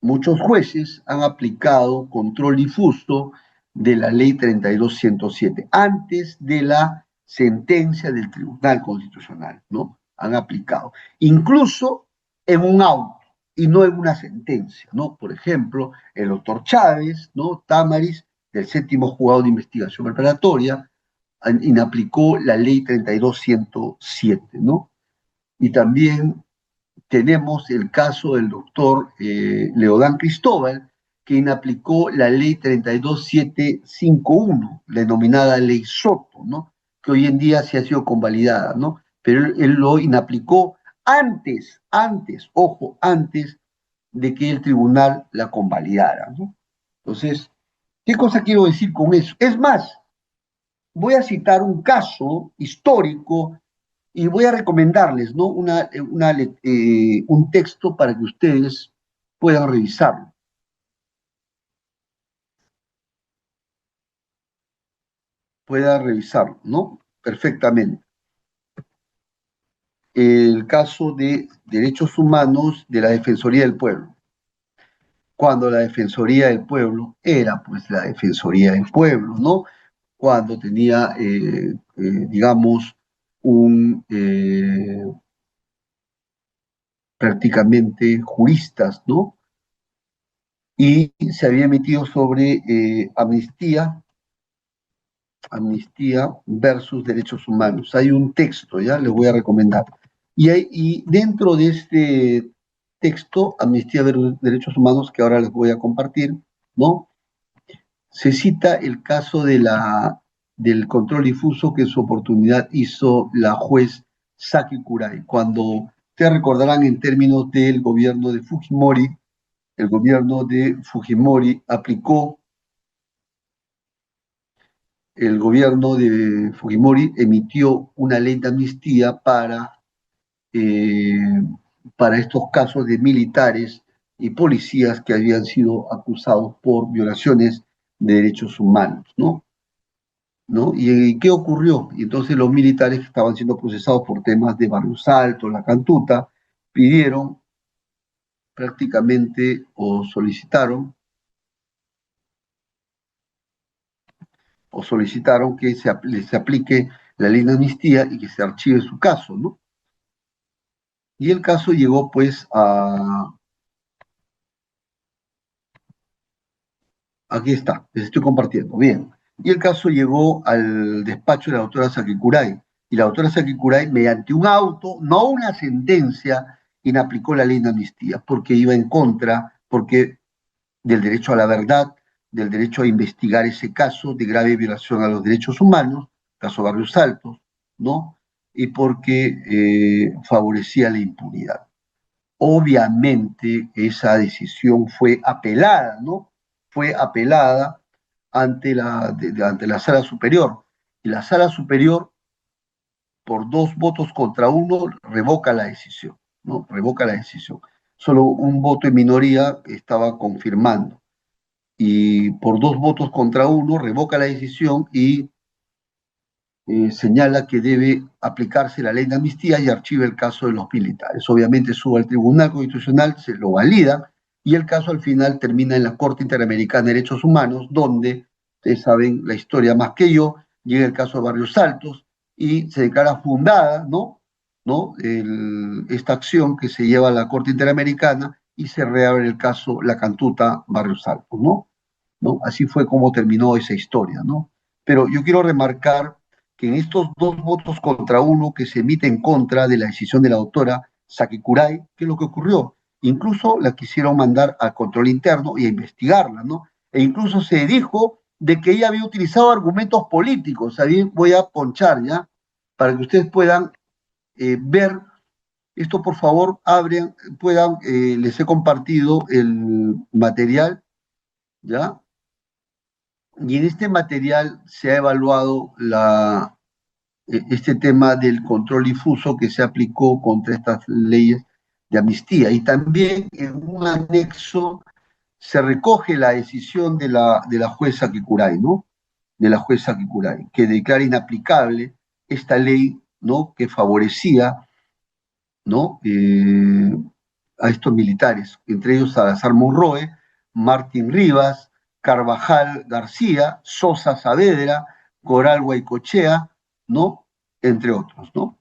muchos jueces han aplicado control difuso de la ley 32.107 antes de la sentencia del Tribunal Constitucional, ¿no? Han aplicado. Incluso en un auto y no en una sentencia, ¿no? Por ejemplo, el doctor Chávez, ¿no? Tamaris, del séptimo juzgado de investigación preparatoria, inaplicó la ley 32.107, ¿no? Y también tenemos el caso del doctor Leodán Cristóbal, que inaplicó la ley 32.751, denominada ley Soto, ¿no? Que hoy en día se ha sido convalidada, ¿no? Pero él lo inaplicó ojo, antes de que el tribunal la convalidara, ¿no? Entonces, ¿qué cosa quiero decir con eso? Es más, voy a citar un caso histórico y voy a recomendarles, ¿no? Un texto para que ustedes puedan revisarlo. Puedan revisarlo, ¿no? Perfectamente. El caso de derechos humanos de la Defensoría del Pueblo. Cuando la Defensoría del Pueblo era, pues, la Defensoría del Pueblo, ¿no? Cuando tenía, digamos, prácticamente juristas, ¿no? Y se había emitido sobre amnistía versus derechos humanos. Hay un texto, ya les voy a recomendar. Y dentro de este texto, Amnistía versus Derechos Humanos, que ahora les voy a compartir, ¿no? Se cita el caso del control difuso que en su oportunidad hizo la juez Saki Kurai, cuando ustedes recordarán en términos del gobierno de Fujimori, el gobierno de Fujimori aplicó, el gobierno de Fujimori emitió una ley de amnistía eh, para estos casos de militares y policías que habían sido acusados por violaciones de derechos humanos, ¿no? ¿No? ¿Y qué ocurrió? Y entonces los militares que estaban siendo procesados por temas de Barrios Altos, La Cantuta, pidieron prácticamente o o solicitaron que se aplique la ley de amnistía y que se archive su caso, ¿no? Y el caso llegó pues aquí está, les estoy compartiendo, bien. Y el caso llegó al despacho de la doctora Sakicuray. Y la doctora Sakicuray, mediante un auto, no una sentencia, inaplicó la ley de amnistía, porque iba en contra, porque del derecho a la verdad, del derecho a investigar ese caso de grave violación a los derechos humanos, caso Barrios Altos, ¿no? Y porque favorecía la impunidad. Obviamente esa decisión fue apelada, ¿no? Fue apelada ante la sala superior. Y la sala superior, por 2 votos contra 1, revoca la decisión, ¿no? Revoca la decisión. Solo un voto en minoría estaba confirmando. Y por 2 votos contra 1, revoca la decisión y señala que debe aplicarse la ley de amnistía y archiva el caso de los militares. Obviamente sube al Tribunal Constitucional, se lo valida y el caso al final termina en la Corte Interamericana de Derechos Humanos, donde, ustedes saben la historia más que yo, llega el caso de Barrios Altos y se declara fundada, ¿no? Esta acción que se lleva a la Corte Interamericana y se reabre el caso La Cantuta Barrios Altos, ¿no? Así fue como terminó esa historia, ¿no? Pero yo quiero remarcar que en estos 2 votos contra 1 que se emite en contra de la decisión de la doctora Sakikurai, ¿qué es lo que ocurrió? Incluso la quisieron mandar al control interno y a investigarla, ¿no? E incluso se dijo de que ella había utilizado argumentos políticos. Ahí voy a ponchar, ¿ya? Para que ustedes puedan ver esto, por favor, abren, les he compartido el material, ¿ya? Y en este material se ha evaluado este tema del control difuso que se aplicó contra estas leyes de amnistía. Y también en un anexo se recoge la decisión de la jueza Kikuray, ¿no? De la jueza Kikuray, que declara inaplicable esta ley, ¿no? Que favorecía, ¿no? A estos militares, entre ellos Salazar Monroe, Martín Rivas, Carvajal García, Sosa Saavedra, Coral Guaycochea, ¿no? Entre otros, ¿no?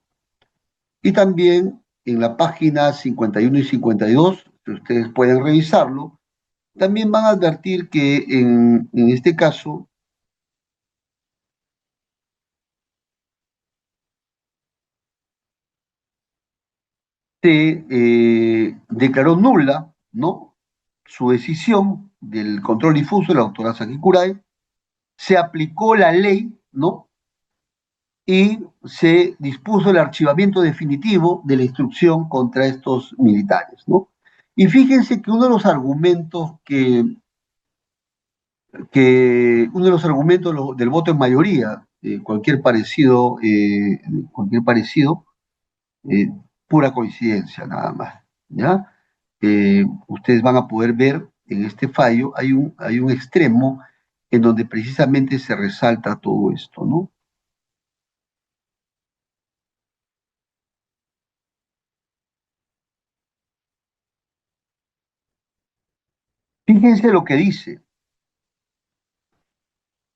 Y también en la página 51 y 52, si ustedes pueden revisarlo, también van a advertir que en este caso se declaró nula, ¿no? Su decisión del control difuso de la doctora Sakikuray, se aplicó la ley, ¿no? Y se dispuso el archivamiento definitivo de la instrucción contra estos militares, ¿no? Y fíjense que uno de los argumentos del voto en mayoría, cualquier parecido, eh, pura coincidencia nada más, ¿ya? Ustedes van a poder ver en este fallo, hay un extremo en donde precisamente se resalta todo esto, ¿no? Fíjense lo que dice,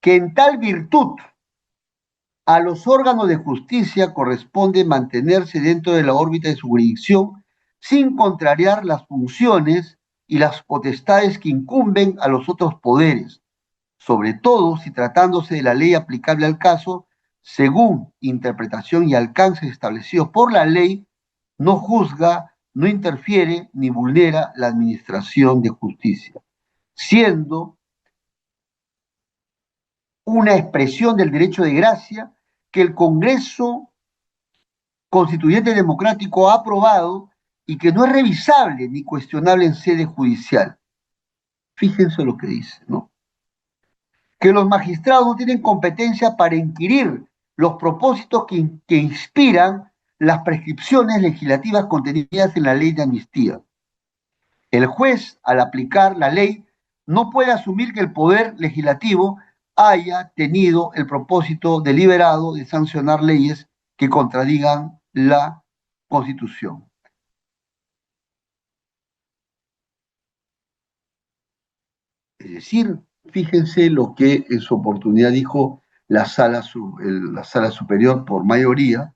que en tal virtud a los órganos de justicia corresponde mantenerse dentro de la órbita de su jurisdicción sin contrariar las funciones y las potestades que incumben a los otros poderes, sobre todo si tratándose de la ley aplicable al caso, según interpretación y alcance establecidos por la ley, no juzga, no interfiere ni vulnera la administración de justicia, siendo una expresión del derecho de gracia que el Congreso Constituyente Democrático ha aprobado y que no es revisable ni cuestionable en sede judicial. Fíjense lo que dice, ¿no? Que los magistrados no tienen competencia para inquirir los propósitos que inspiran las prescripciones legislativas contenidas en la ley de amnistía. El juez, al aplicar la ley, no puede asumir que el poder legislativo haya tenido el propósito deliberado de sancionar leyes que contradigan la Constitución. Es decir, fíjense lo que en su oportunidad dijo la sala superior por mayoría,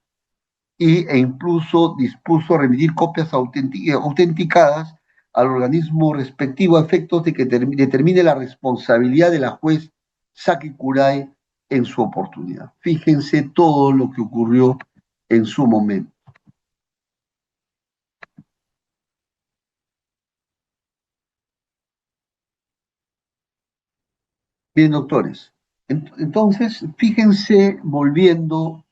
e incluso dispuso remitir copias autenticadas al organismo respectivo a efectos de que determine la responsabilidad de la juez Saki Kurai en su oportunidad. Fíjense todo lo que ocurrió en su momento. Bien, doctores. Entonces, fíjense, volviendo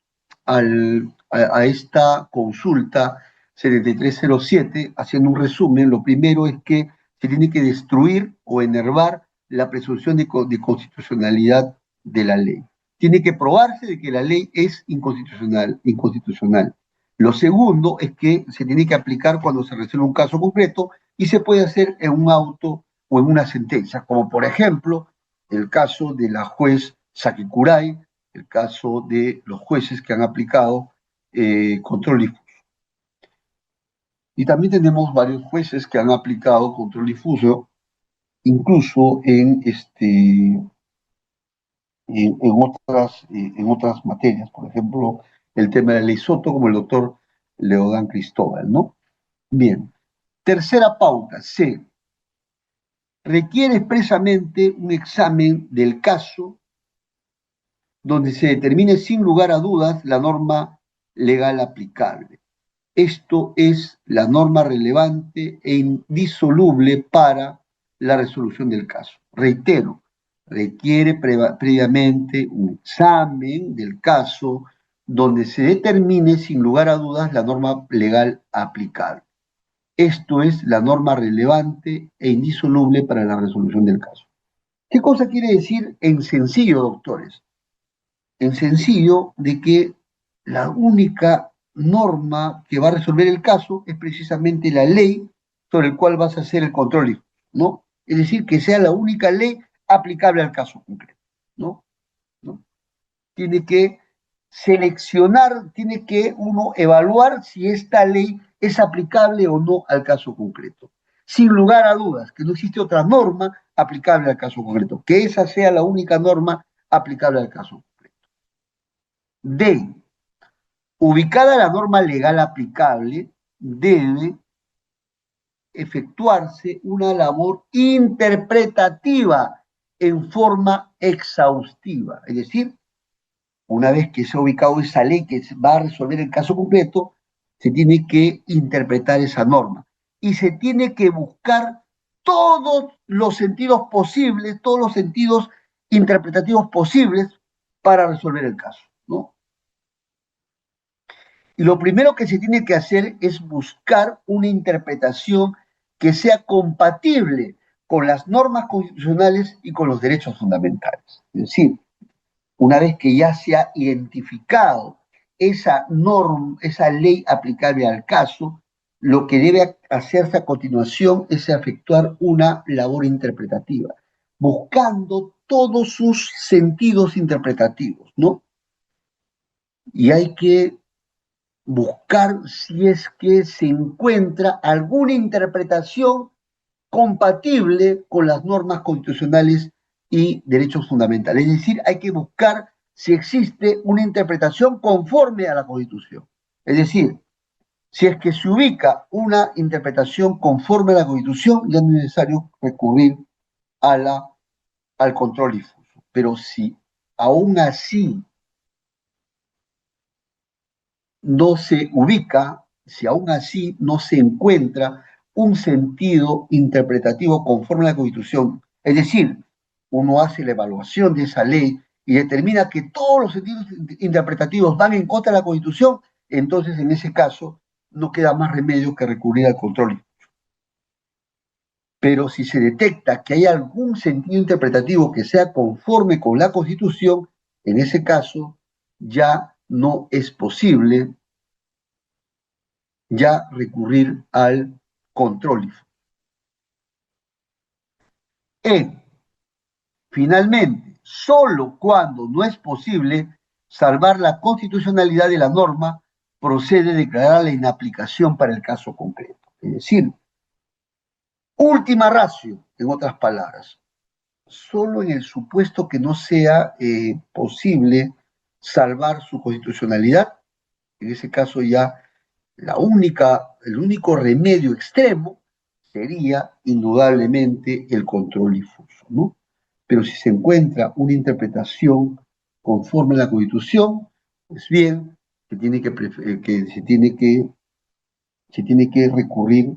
a esta consulta 7307, haciendo un resumen, lo primero es que se tiene que destruir o enervar la presunción de constitucionalidad de la ley. Tiene que probarse de que la ley es inconstitucional. Lo segundo es que se tiene que aplicar cuando se resuelve un caso concreto y se puede hacer en un auto o en una sentencia, como por ejemplo el caso de la juez Saki Kurai, el caso de los jueces que han aplicado control difuso. Y también tenemos varios jueces que han aplicado control difuso, incluso en otras materias, por ejemplo, el tema de la ley Soto, como el doctor Leodán Cristóbal, ¿no? Bien. Tercera pauta, C. Requiere expresamente un examen del caso donde se determine sin lugar a dudas la norma legal aplicable. Esto es la norma relevante e indisoluble para la resolución del caso. Reitero, requiere previamente un examen del caso donde se determine sin lugar a dudas la norma legal aplicable. Esto es la norma relevante e indisoluble para la resolución del caso. ¿Qué cosa quiere decir en sencillo, doctores? En sencillo, de que la única norma que va a resolver el caso es precisamente la ley sobre la cual vas a hacer el control, ¿no? Es decir, que sea la única ley aplicable al caso concreto, ¿no? ¿No? Tiene que seleccionar, tiene que uno evaluar si esta ley es aplicable o no al caso concreto. Sin lugar a dudas, que no existe otra norma aplicable al caso concreto, que esa sea la única norma aplicable al caso concreto. D. Ubicada la norma legal aplicable, debe efectuarse una labor interpretativa en forma exhaustiva. Es decir, una vez que se ha ubicado esa ley que va a resolver el caso concreto, se tiene que interpretar esa norma y se tiene que buscar todos los sentidos posibles, todos los sentidos interpretativos posibles para resolver el caso, ¿no? Y lo primero que se tiene que hacer es buscar una interpretación que sea compatible con las normas constitucionales y con los derechos fundamentales. Es decir, una vez que ya se ha identificado esa norma, esa ley aplicable al caso, lo que debe hacerse a continuación es efectuar una labor interpretativa, buscando todos sus sentidos interpretativos, ¿no? Y hay que buscar si es que se encuentra alguna interpretación compatible con las normas constitucionales y derechos fundamentales. Es decir, hay que buscar si existe una interpretación conforme a la Constitución. Es decir, si es que se ubica una interpretación conforme a la Constitución, ya no es necesario recurrir al control difuso. Pero si aún así no se ubica, si aún así no se encuentra un sentido interpretativo conforme a la Constitución, es decir, uno hace la evaluación de esa ley y determina que todos los sentidos interpretativos van en contra de la Constitución, entonces en ese caso no queda más remedio que recurrir al control. Pero si se detecta que hay algún sentido interpretativo que sea conforme con la Constitución, en ese caso ya no es posible ya recurrir al control. Finalmente, solo cuando no es posible salvar la constitucionalidad de la norma, procede a declarar la inaplicación para el caso concreto. Es decir, última ratio, en otras palabras. solo en el supuesto que no sea posible salvar su constitucionalidad. En ese caso ya el único remedio extremo sería indudablemente el control difuso, ¿no? Pero si se encuentra una interpretación conforme a la Constitución, pues bien, se tiene que, se tiene que recurrir,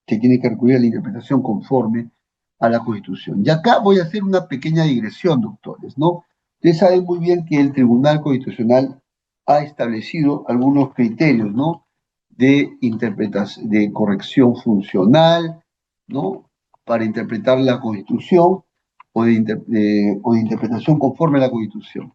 se tiene que recurrir a la interpretación conforme a la Constitución. Y acá voy a hacer una pequeña digresión, doctores, ¿no? Ustedes saben muy bien que el Tribunal Constitucional ha establecido algunos criterios, ¿no? De interpretación, de corrección funcional, ¿no? Para interpretar la Constitución o de interpretación conforme a la Constitución.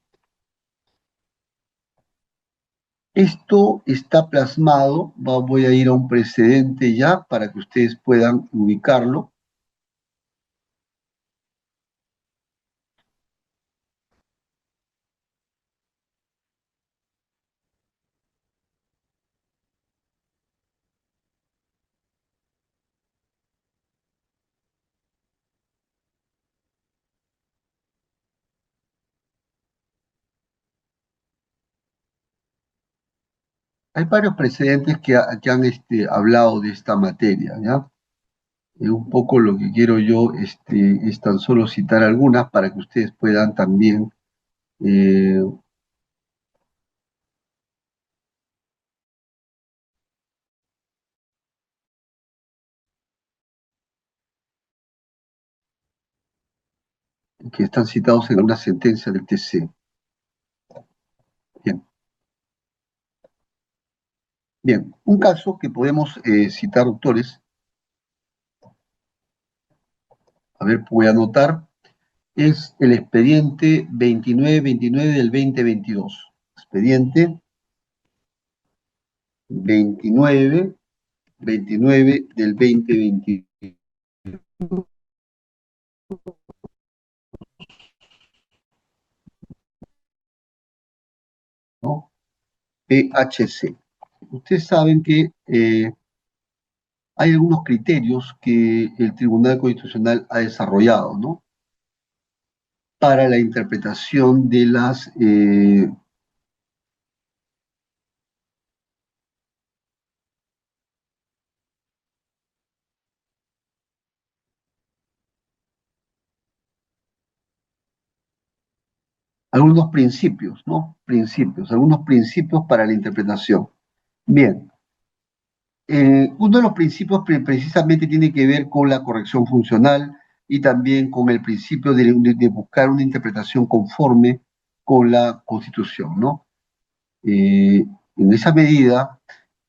Esto está plasmado, voy a ir a un precedente ya para que ustedes puedan ubicarlo. Hay varios precedentes que han hablado de esta materia, ¿ya? Un poco lo que quiero yo es tan solo citar algunas para que ustedes puedan también, eh, que están citados en una sentencia del TC. Bien, bien. Un caso que podemos citar, doctores, a ver, voy a anotar, es el expediente 2929 del 2022. Expediente 2929 del 2022, ¿no? PHC. Ustedes saben que hay algunos criterios que el Tribunal Constitucional ha desarrollado, ¿no? Para la interpretación de algunos principios, ¿no? Principios, algunos principios para la interpretación. Bien, uno de los principios precisamente tiene que ver con la corrección funcional y también con el principio de buscar una interpretación conforme con la Constitución, ¿no? En esa medida,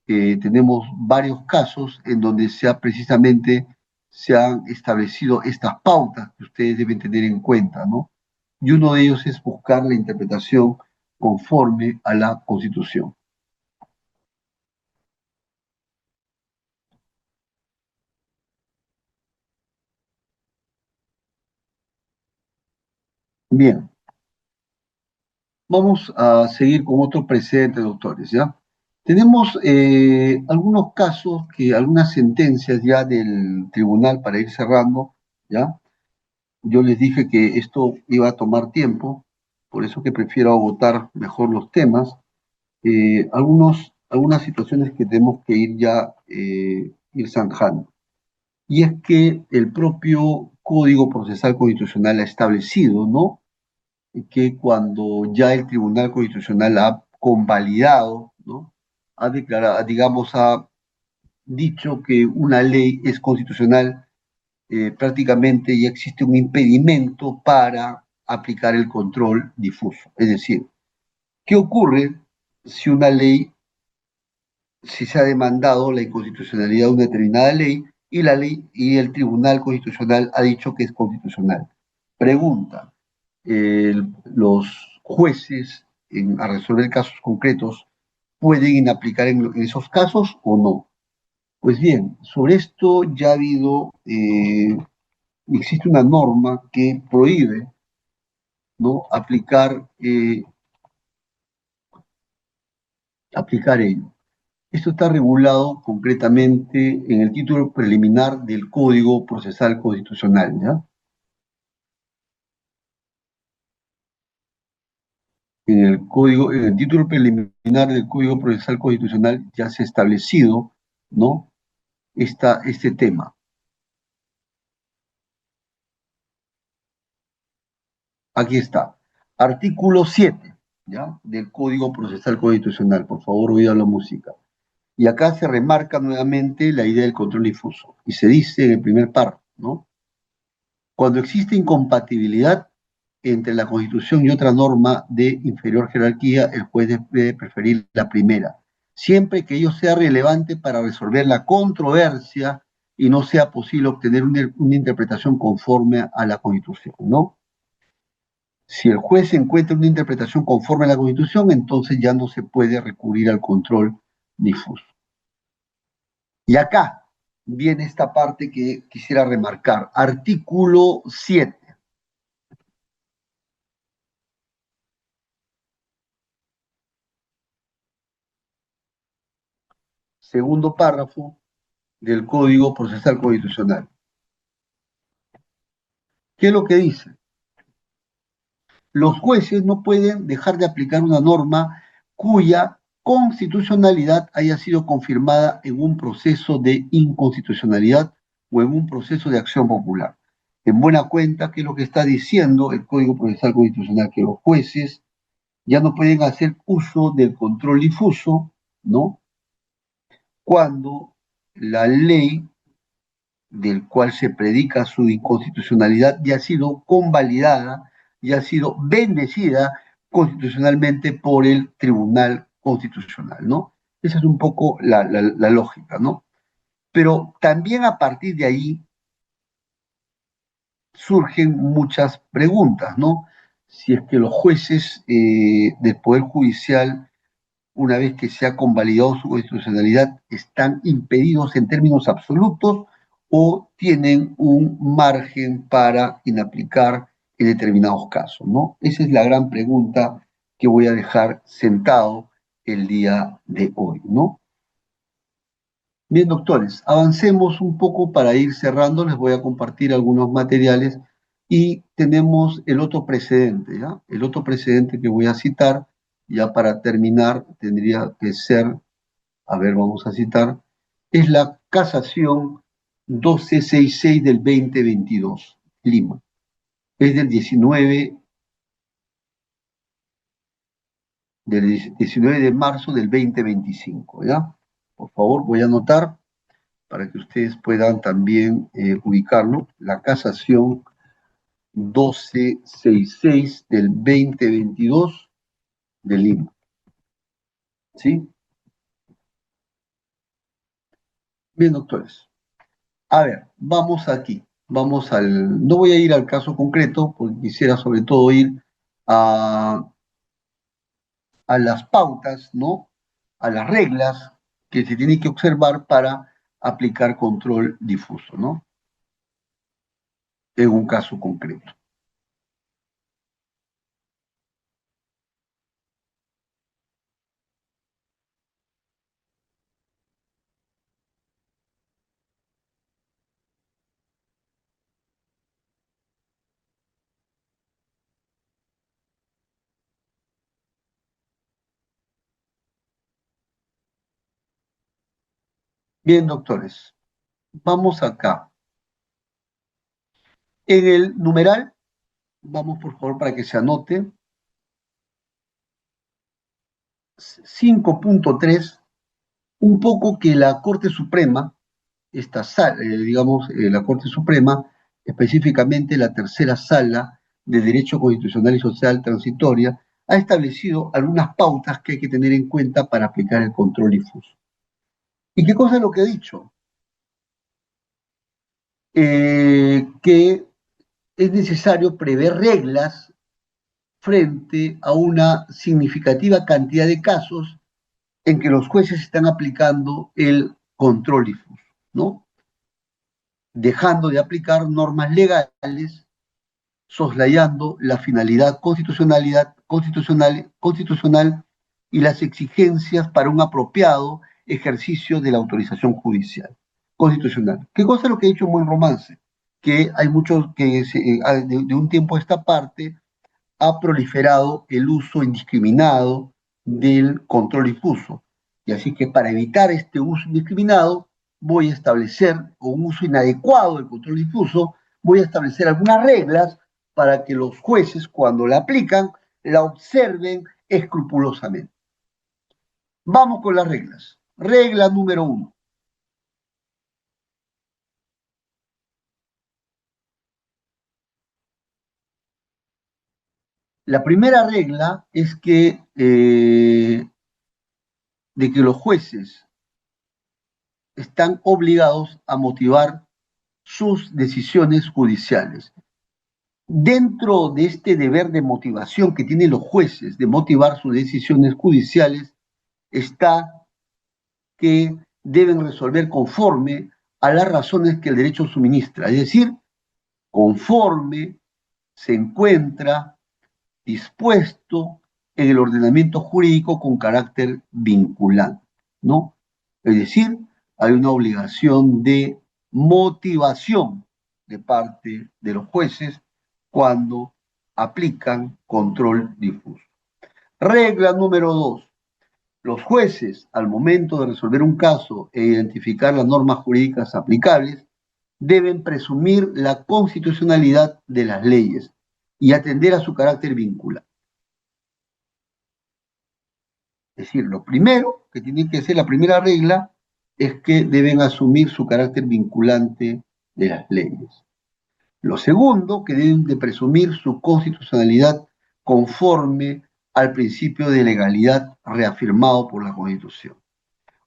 tenemos varios casos en donde precisamente se han establecido estas pautas que ustedes deben tener en cuenta, ¿no? Y uno de ellos es buscar la interpretación conforme a la Constitución. Bien, vamos a seguir con otro precedente, doctores, ¿ya? Tenemos algunos casos, algunas sentencias ya del tribunal para ir cerrando, ¿ya? Yo les dije que esto iba a tomar tiempo, por eso que prefiero agotar mejor los temas. Algunas situaciones que tenemos que ir ya ir zanjando. Y es que el propio Código Procesal Constitucional ha establecido, ¿no? Que cuando ya el Tribunal Constitucional ha convalidado, ¿no? Ha declarado, digamos, ha dicho que una ley es constitucional, prácticamente ya existe un impedimento para aplicar el control difuso. Es decir, ¿qué ocurre si una ley, si se ha demandado la inconstitucionalidad de una determinada ley y la ley y el Tribunal Constitucional ha dicho que es constitucional? Pregunta, ¿los jueces a resolver casos concretos pueden inaplicar en esos casos o no? Pues bien, sobre esto ya ha habido existe una norma que prohíbe, ¿no? Aplicar ello. Esto está regulado concretamente en el título preliminar del Código Procesal Constitucional, ¿ya? en el título preliminar del Código Procesal Constitucional ya se ha establecido, ¿no? Este tema. Aquí está. Artículo 7, ¿ya? Del Código Procesal Constitucional. Por favor, oiga la música. Y acá se remarca nuevamente la idea del control difuso. Y se dice en el primer párrafo, ¿no? Cuando existe incompatibilidad entre la Constitución y otra norma de inferior jerarquía, el juez debe preferir la primera, siempre que ello sea relevante para resolver la controversia y no sea posible obtener una interpretación conforme a la Constitución, ¿no? Si el juez encuentra una interpretación conforme a la Constitución, entonces ya no se puede recurrir al control difuso. Y acá viene esta parte que quisiera remarcar. Artículo 7. Segundo párrafo del Código Procesal Constitucional. ¿Qué es lo que dice? Los jueces no pueden dejar de aplicar una norma cuya constitucionalidad haya sido confirmada en un proceso de inconstitucionalidad o en un proceso de acción popular. En buena cuenta, ¿qué es lo que está diciendo el Código Procesal Constitucional? Que los jueces ya no pueden hacer uso del control difuso, ¿no? Cuando la ley del cual se predica su inconstitucionalidad ya ha sido convalidada, ya ha sido bendecida constitucionalmente por el Tribunal Constitucional, ¿no? Esa es un poco la lógica, ¿no? Pero también a partir de ahí surgen muchas preguntas, ¿no? Si es que los jueces del Poder Judicial, una vez que se ha convalidado su constitucionalidad, están impedidos en términos absolutos o tienen un margen para inaplicar en determinados casos, ¿no? Esa es la gran pregunta que voy a dejar sentado el día de hoy, ¿no? Bien, doctores, avancemos un poco para ir cerrando. Les voy a compartir algunos materiales y tenemos el otro precedente, ¿ya? El otro precedente que voy a citar, ya para terminar, tendría que ser, a ver, vamos a citar, es la casación 1266 del 2022, Lima. Es del 19 de marzo del 2025, ¿ya? Por favor, voy a anotar para que ustedes puedan también ubicarlo, la casación 1266 del 2022 de Lima. ¿Sí? Bien, doctores. A ver, vamos aquí. Vamos al. No voy a ir al caso concreto, porque quisiera sobre todo ir a, a las pautas, ¿no? A las reglas que se tienen que observar para aplicar control difuso, ¿no? En un caso concreto. Bien, doctores. Vamos acá. En el numeral, vamos por favor para que se anote, 5.3, un poco que la Corte Suprema, la Corte Suprema, específicamente la tercera sala de Derecho Constitucional y Social Transitoria, ha establecido algunas pautas que hay que tener en cuenta para aplicar el control difuso. ¿Y qué cosa es lo que ha dicho? Que es necesario prever reglas frente a una significativa cantidad de casos en que los jueces están aplicando el control difuso, ¿no? Dejando de aplicar normas legales, soslayando la finalidad constitucional y las exigencias para un apropiado ejercicio de la autorización judicial constitucional. ¿Qué cosa es lo que ha dicho un buen romance? Que hay muchos que de un tiempo a esta parte ha proliferado el uso indiscriminado del control difuso. Y así que para evitar este uso indiscriminado, voy a establecer, o un uso inadecuado del control difuso, voy a establecer algunas reglas para que los jueces, cuando la aplican, la observen escrupulosamente. Vamos con las reglas. Regla número 1. La primera regla es de que los jueces están obligados a motivar sus decisiones judiciales. Dentro de este deber de motivación que tienen los jueces de motivar sus decisiones judiciales está que deben resolver conforme a las razones que el derecho suministra, es decir, conforme se encuentra dispuesto en el ordenamiento jurídico con carácter vinculante, ¿no? Es decir, hay una obligación de motivación de parte de los jueces cuando aplican control difuso. Regla número 2. Los jueces, al momento de resolver un caso e identificar las normas jurídicas aplicables, deben presumir la constitucionalidad de las leyes y atender a su carácter vinculante. Es decir, lo primero que tiene que ser, la primera regla, es que deben asumir su carácter vinculante de las leyes. Lo segundo, que deben de presumir su constitucionalidad conforme al principio de legalidad reafirmado por la Constitución.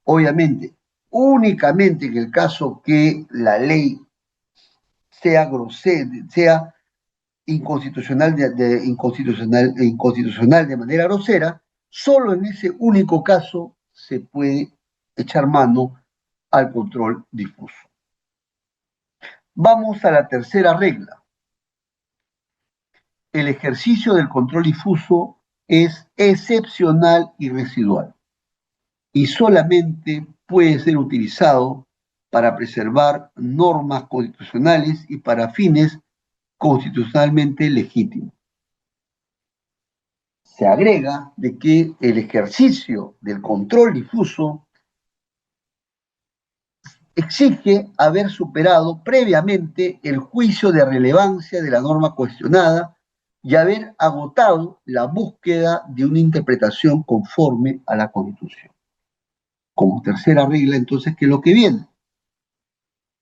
Obviamente, únicamente en el caso que la ley sea grosera, sea inconstitucional inconstitucional de manera grosera, solo en ese único caso se puede echar mano al control difuso. Vamos a la tercera regla. El ejercicio del control difuso es excepcional y residual y solamente puede ser utilizado para preservar normas constitucionales y para fines constitucionalmente legítimos. Se agrega de que el ejercicio del control difuso exige haber superado previamente el juicio de relevancia de la norma cuestionada y haber agotado la búsqueda de una interpretación conforme a la Constitución. Como tercera regla, entonces, ¿qué es lo que viene?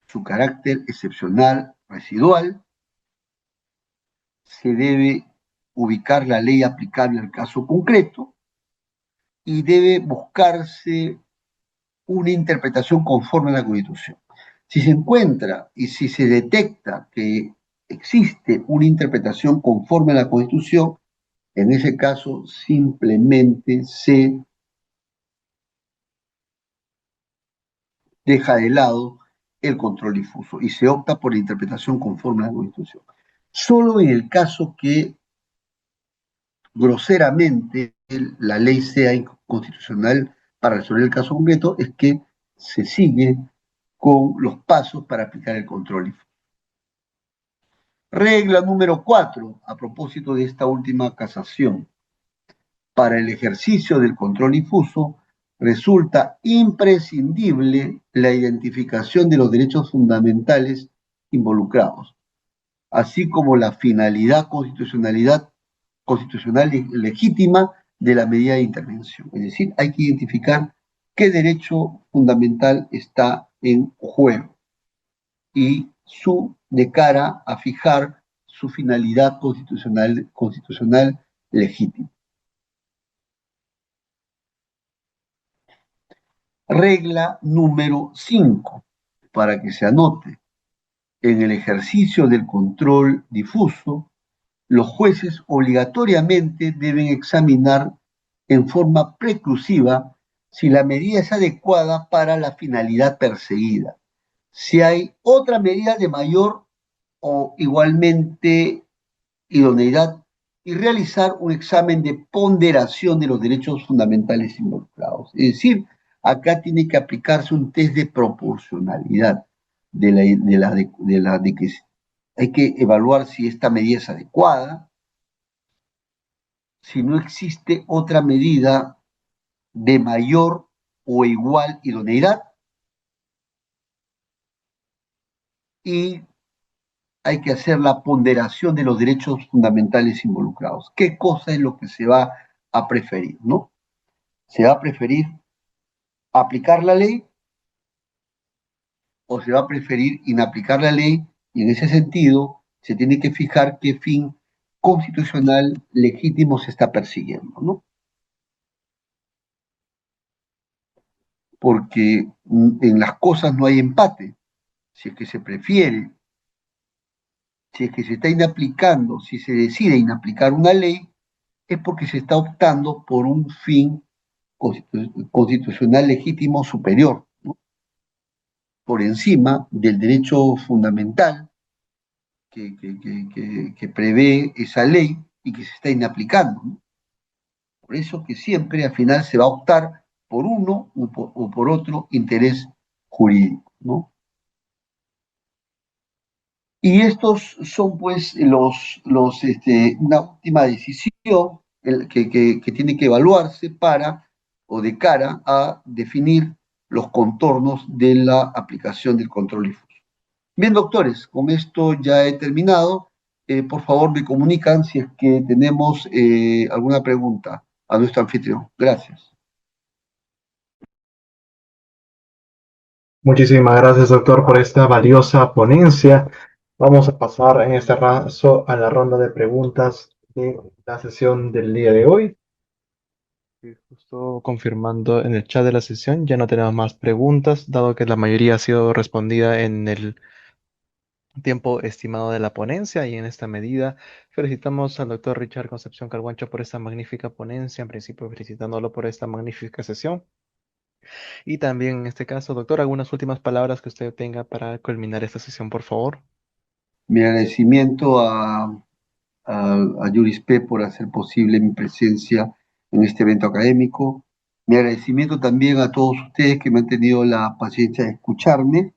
Su carácter excepcional, residual, se debe ubicar la ley aplicable al caso concreto y debe buscarse una interpretación conforme a la Constitución. Si se encuentra y si se detecta que existe una interpretación conforme a la Constitución, en ese caso simplemente se deja de lado el control difuso y se opta por la interpretación conforme a la Constitución. Solo en el caso que groseramente la ley sea inconstitucional para resolver el caso concreto es que se sigue con los pasos para aplicar el control difuso. Regla número 4, a propósito de esta última casación. Para el ejercicio del control difuso, resulta imprescindible la identificación de los derechos fundamentales involucrados, así como la finalidad constitucional legítima de la medida de intervención. Es decir, hay que identificar qué derecho fundamental está en juego y de cara a fijar su finalidad constitucional legítima. Regla número 5, para que se anote. En el ejercicio del control difuso, los jueces obligatoriamente deben examinar en forma preclusiva si la medida es adecuada para la finalidad perseguida. Si hay otra medida de mayor o igualmente idoneidad y realizar un examen de ponderación de los derechos fundamentales involucrados. Es decir, acá tiene que aplicarse un test de proporcionalidad de que hay que evaluar si esta medida es adecuada si no existe otra medida de mayor o igual idoneidad y hay que hacer la ponderación de los derechos fundamentales involucrados. ¿Qué cosa es lo que se va a preferir, no? ¿Se va a preferir aplicar la ley o se va a preferir inaplicar la ley? Y en ese sentido se tiene que fijar qué fin constitucional legítimo se está persiguiendo, ¿no? Porque en las cosas no hay empate. Si es que se prefiere, si es que se está inaplicando, si se decide inaplicar una ley, es porque se está optando por un fin constitucional legítimo superior, ¿no? Por encima del derecho fundamental que prevé esa ley y que se está inaplicando, ¿no? Por eso que siempre al final se va a optar por uno o por otro interés jurídico, ¿no? Y estos son pues una última decisión que tiene que evaluarse para o de cara a definir los contornos de la aplicación del control difuso. Bien, doctores, con esto ya he terminado. Por favor, me comunican si es que tenemos alguna pregunta a nuestro anfitrión. Gracias. Muchísimas gracias, doctor, por esta valiosa ponencia. Vamos a pasar en este caso a la ronda de preguntas de la sesión del día de hoy. Y justo confirmando en el chat de la sesión, ya no tenemos más preguntas, dado que la mayoría ha sido respondida en el tiempo estimado de la ponencia y en esta medida felicitamos al doctor Richard Concepción Carguancho por esta magnífica ponencia, en principio felicitándolo por esta magnífica sesión. Y también en este caso, doctor, algunas últimas palabras que usted tenga para culminar esta sesión, por favor. Mi agradecimiento a Juris P por hacer posible mi presencia en este evento académico. Mi agradecimiento también a todos ustedes que me han tenido la paciencia de escucharme.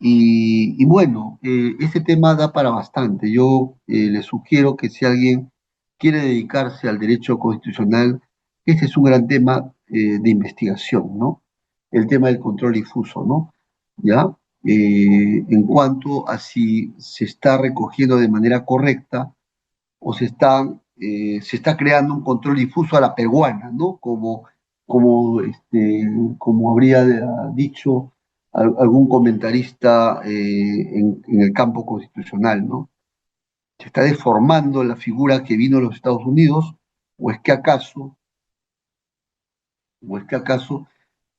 Y bueno, este tema da para bastante. Yo les sugiero que si alguien quiere dedicarse al derecho constitucional, este es un gran tema de investigación, ¿no? El tema del control difuso, ¿no? ¿Ya? En cuanto a si se está recogiendo de manera correcta o se está creando un control difuso a la peruana, ¿no? Como habría dicho algún comentarista en el campo constitucional, ¿no? ¿Se está deformando la figura que vino de los Estados Unidos o es que acaso,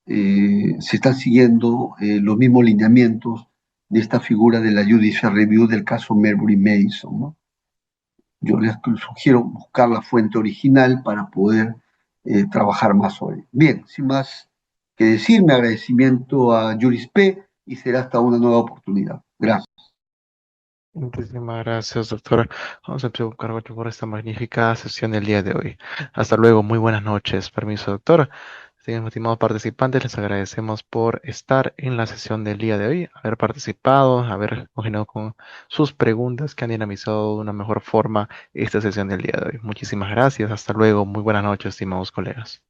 se están siguiendo los mismos lineamientos de esta figura de la Judicial Review del caso Marbury Madison, ¿no? Yo les sugiero buscar la fuente original para poder trabajar más sobre ello. Bien, sin más que decir, mi agradecimiento a Juris P y será hasta una nueva oportunidad. Gracias. Muchísimas gracias, doctora Concepción Carguancho, por esta magnífica sesión del día de hoy. Hasta luego, muy buenas noches. Permiso, doctora. Estimados participantes, les agradecemos por estar en la sesión del día de hoy, haber participado, haber continuado con sus preguntas que han dinamizado de una mejor forma esta sesión del día de hoy. Muchísimas gracias. Hasta luego. Muy buenas noches, estimados colegas.